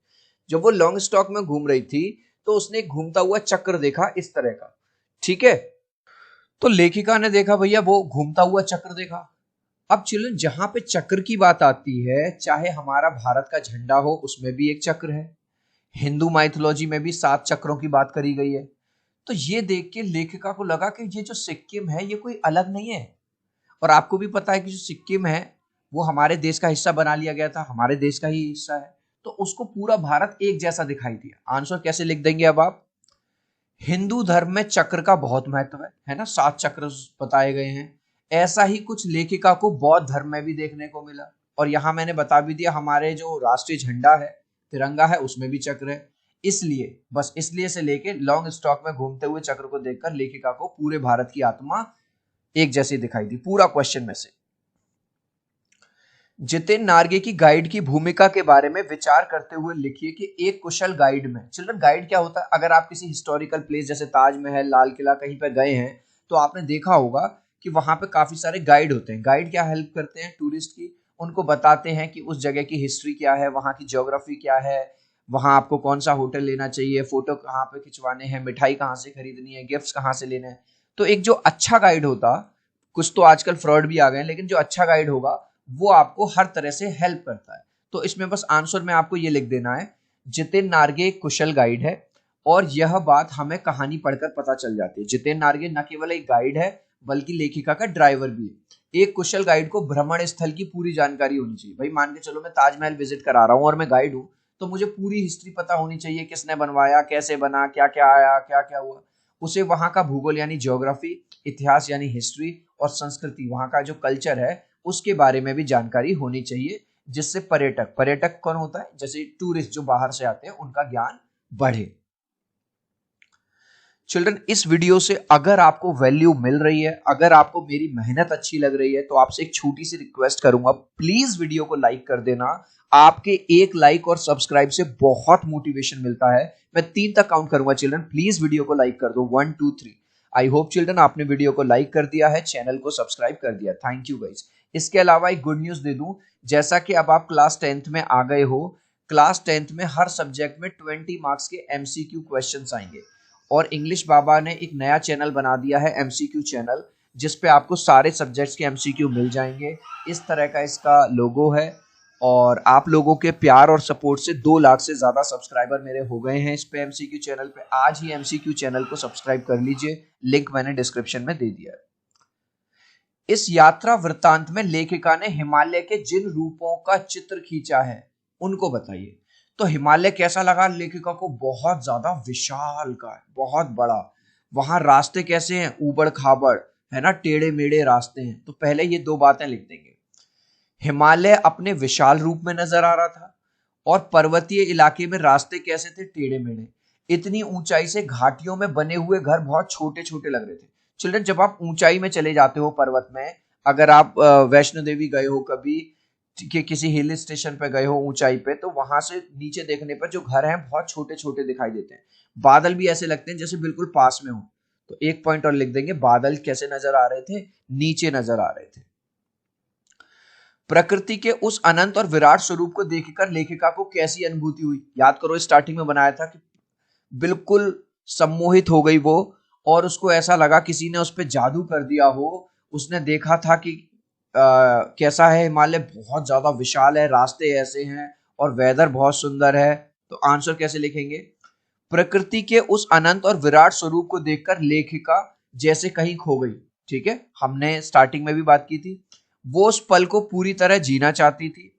जब वो लॉन्ग स्टॉक में घूम रही थी तो उसने घूमता हुआ चक्र देखा इस तरह का, ठीक है। तो लेखिका ने देखा भैया वो घूमता हुआ चक्र देखा। अब चिल्ड्रन, जहां पे चक्र की बात आती है, चाहे हमारा भारत का झंडा हो उसमें भी एक चक्र है, हिंदू माइथोलॉजी में भी 7 चक्रों की बात करी गई है। तो ये देख के लेखिका को लगा कि ये जो सिक्किम है ये कोई अलग नहीं है, और आपको भी पता है कि जो सिक्किम है वो हमारे देश का हिस्सा बना लिया गया था, हमारे देश का ही हिस्सा है, तो उसको पूरा भारत एक जैसा दिखाई दिया। आंसर कैसे लिख देंगे अब आप? हिंदू धर्म में चक्र का बहुत महत्व है ना, 7 चक्र बताए गए हैं। ऐसा ही कुछ लेखिका को बौद्ध धर्म में भी देखने को मिला, और यहां मैंने बता भी दिया हमारे जो राष्ट्रीय झंडा है, तिरंगा है, उसमें भी चक्र है। इसलिए, बस इसलिए से लेके लॉन्ग स्टॉक में घूमते हुए चक्र को देखकर लेखिका को पूरे भारत की आत्मा एक जैसी दिखाई दी, पूरा क्वेश्चन में से। जितेंद्र नार्गे की गाइड की भूमिका के बारे में विचार करते हुए लिखिए कि एक कुशल गाइड में, चिल्ड्रन गाइड क्या होता है? अगर आप किसी हिस्टोरिकल प्लेस जैसे ताजमहल, लाल किला कहीं पर गए हैं तो आपने देखा होगा कि वहां पे काफी सारे गाइड होते हैं। गाइड क्या हेल्प करते हैं टूरिस्ट की? उनको बताते हैं कि उस जगह की हिस्ट्री क्या है, वहां की ज्योग्राफी क्या है, वहां आपको कौन सा होटल लेना चाहिए, फोटो कहाँ पे खिंचवाने हैं, मिठाई कहाँ से खरीदनी है, गिफ्ट्स कहाँ से लेने हैं। तो एक जो अच्छा गाइड होता, कुछ तो आजकल फ्रॉड भी आ गए हैं, लेकिन जो अच्छा गाइड होगा वो आपको हर तरह से हेल्प करता है। तो इसमें बस आंसर में आपको ये लिख देना है, जितेंद्र नार्गे एक कुशल गाइड है, और यह बात हमें कहानी पढ़कर पता चल जाती है। जितेंद्र नार्गे न केवल एक गाइड है बल्कि लेखिका का ड्राइवर भी है। एक कुशल गाइड को भ्रमण स्थल की पूरी जानकारी होनी चाहिए। भाई मान के चलो मैं ताजमहल विजिट करा रहा हूँ और मैं गाइड हूँ, तो मुझे पूरी हिस्ट्री पता होनी चाहिए, किसने बनवाया, कैसे बना, क्या क्या आया, क्या क्या हुआ। उसे वहां का भूगोल यानी ज्योग्राफी, इतिहास यानी हिस्ट्री, और संस्कृति, वहां का जो कल्चर है उसके बारे में भी जानकारी होनी चाहिए, जिससे पर्यटक कौन होता है, जैसे टूरिस्ट जो बाहर से आते हैं, उनका ज्ञान बढ़े। चिल्ड्रन, इस वीडियो से अगर आपको वैल्यू मिल रही है, अगर आपको मेरी मेहनत अच्छी लग रही है, तो आपसे एक छोटी सी रिक्वेस्ट करूंगा, प्लीज वीडियो को लाइक कर देना। आपके एक लाइक और सब्सक्राइब से बहुत मोटिवेशन मिलता है। मैं 3 तक काउंट करूंगा चिल्ड्रन, प्लीज वीडियो को लाइक कर दो, 1 2 3। आई होप चिल्ड्रन आपने वीडियो को लाइक कर दिया है, चैनल को सब्सक्राइब कर दिया। Thank you guys. इसके अलावा एक गुड न्यूज दे दूं, जैसा कि अब आप क्लास 10th में आ गए हो, क्लास 10th में हर सब्जेक्ट में 20 मार्क्स के एमसीक्यू क्वेश्चंस आएंगे, और इंग्लिश बाबा ने एक नया चैनल बना दिया है, एमसीक्यू चैनल, जिस पे आपको सारे सब्जेक्ट्स के एमसीक्यू मिल जाएंगे। इस तरह का इसका लोगो है, और आप लोगों के प्यार और सपोर्ट से 2 लाख से ज्यादा सब्सक्राइबर मेरे हो गए हैं इस पे, एमसीक्यू चैनल पे। आज ही एमसीक्यू चैनल को सब्सक्राइब कर लीजिए, लिंक मैंने डिस्क्रिप्शन में दे दिया है। इस यात्रा वृत्तांत में लेखिका ने हिमालय के जिन रूपों का चित्र खींचा है उनको बताइए। तो हिमालय कैसा लगा लेखिका को? बहुत ज्यादा विशाल का है, बहुत बड़ा। वहां रास्ते कैसे हैं? ऊबड़ खाबड़ है ना, टेढ़े मेढ़े रास्ते हैं। तो पहले ये 2 बातें लिख देंगे, हिमालय अपने विशाल रूप में नजर आ रहा था, और पर्वतीय इलाके में रास्ते कैसे थे? टेढ़े मेढ़े। इतनी ऊंचाई से घाटियों में बने हुए घर बहुत छोटे छोटे लग रहे थे। चिल्ड्रन, जब आप ऊंचाई में चले जाते हो पर्वत में, अगर आप वैष्णो देवी गए हो कभी, कि किसी हिल स्टेशन पे गए हो ऊंचाई पे, तो वहां से नीचे देखने पर जो घर हैं बहुत छोटे छोटे दिखाई देते हैं। बादल भी ऐसे लगते हैं जैसे बिल्कुल पास में हो। तो एक पॉइंट और लिख देंगे, बादल कैसे नजर आ रहे थे? नीचे नजर आ रहे थे। प्रकृति के उस अनंत और विराट स्वरूप को देखकर लेखिका को कैसी अनुभूति हुई? याद करो, स्टार्टिंग में बनाया था कि बिल्कुल सम्मोहित हो गई वो, और उसको ऐसा लगा किसी ने उस पर जादू कर दिया हो। उसने देखा था कि कैसा है हिमालय, बहुत ज्यादा विशाल है, रास्ते ऐसे हैं, और वेदर बहुत सुंदर है। तो आंसर कैसे लिखेंगे? प्रकृति के उस अनंत और विराट स्वरूप को देखकर लेखिका जैसे कहीं खो गई। ठीक है, हमने स्टार्टिंग में भी बात की थी। वो उस पल को पूरी तरह जीना चाहती थी।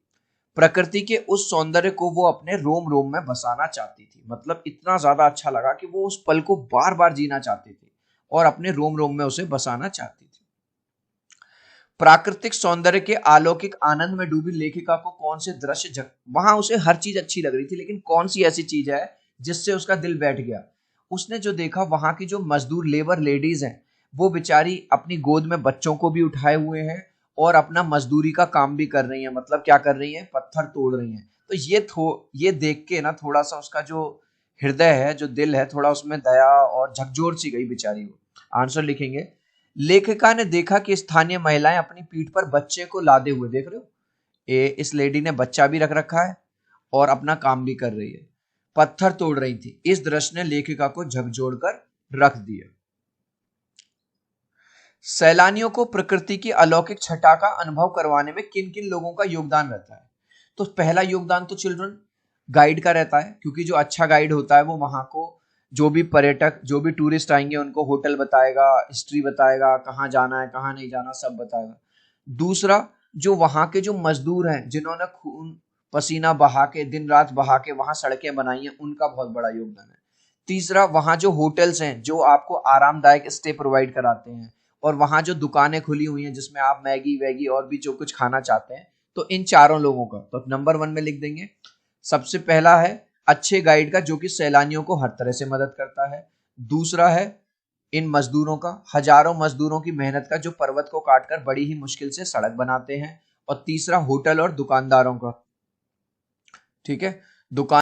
प्रकृति के उस सौंदर्य को वो अपने रोम रोम में बसाना चाहती थी। मतलब इतना ज्यादा अच्छा लगा कि वो उस पल को बार बार जीना चाहती थी और अपने रोम रोम में उसे बसाना चाहती थी। प्राकृतिक सौंदर्य के अलौकिक आनंद में डूबी लेखिका को कौन से दृश्य वहां उसे हर चीज अच्छी लग रही थी, लेकिन कौन सी ऐसी चीज है जिससे उसका दिल बैठ गया? उसने जो देखा वहां की जो मजदूर लेबर लेडीज हैं, वो बेचारी अपनी गोद में बच्चों को भी उठाए हुए हैं और अपना मजदूरी का काम भी कर रही है। मतलब क्या कर रही है? पत्थर तोड़ रही है। तो ये देख के ना थोड़ा सा उसका जो हृदय है, जो दिल है, थोड़ा उसमें दया और झकझोर सी गई बेचारी को। आंसर लिखेंगे, लेखिका ने देखा कि स्थानीय महिलाएं अपनी पीठ पर बच्चे को लादे हुए, देख रहे हो, इस लेडी ने बच्चा भी रख रखा है और अपना काम भी कर रही है, पत्थर तोड़ रही थी। इस दृश्य ने लेखिका को झकझोर कर रख दिया। सैलानियों को प्रकृति की अलौकिक छटा का अनुभव करवाने में किन किन लोगों का योगदान रहता है? तो पहला योगदान तो चिल्ड्रन गाइड का रहता है, क्योंकि जो अच्छा गाइड होता है वो वहां को जो भी पर्यटक, जो भी टूरिस्ट आएंगे उनको होटल बताएगा, हिस्ट्री बताएगा, कहाँ जाना है कहाँ नहीं जाना सब बताएगा। दूसरा, जो वहां के जो मजदूर हैं जिन्होंने खून पसीना बहा के, दिन रात बहा के वहां सड़कें बनाई हैं, उनका बहुत बड़ा योगदान है। तीसरा, वहां जो होटल्स हैं जो आपको आरामदायक स्टे प्रोवाइड कराते हैं, और वहां जो दुकानें खुली हुई हैं जिसमें आप मैगी वैगी और भी जो कुछ खाना चाहते हैं, तो इन चारों लोगों का तो नंबर 1 में लिख देंगे। सबसे पहला है अच्छे गाइड का, जो कि सैलानियों को हर तरह से मदद करता है। दूसरा है इन मजदूरों का, हजारों मजदूरों की मेहनत का, जो पर्वत को काटकर बड़ी ही मुश्किल से सड़क बनाते हैं। और तीसरा होटल और दुकानदारों का। ठीक है, दुकान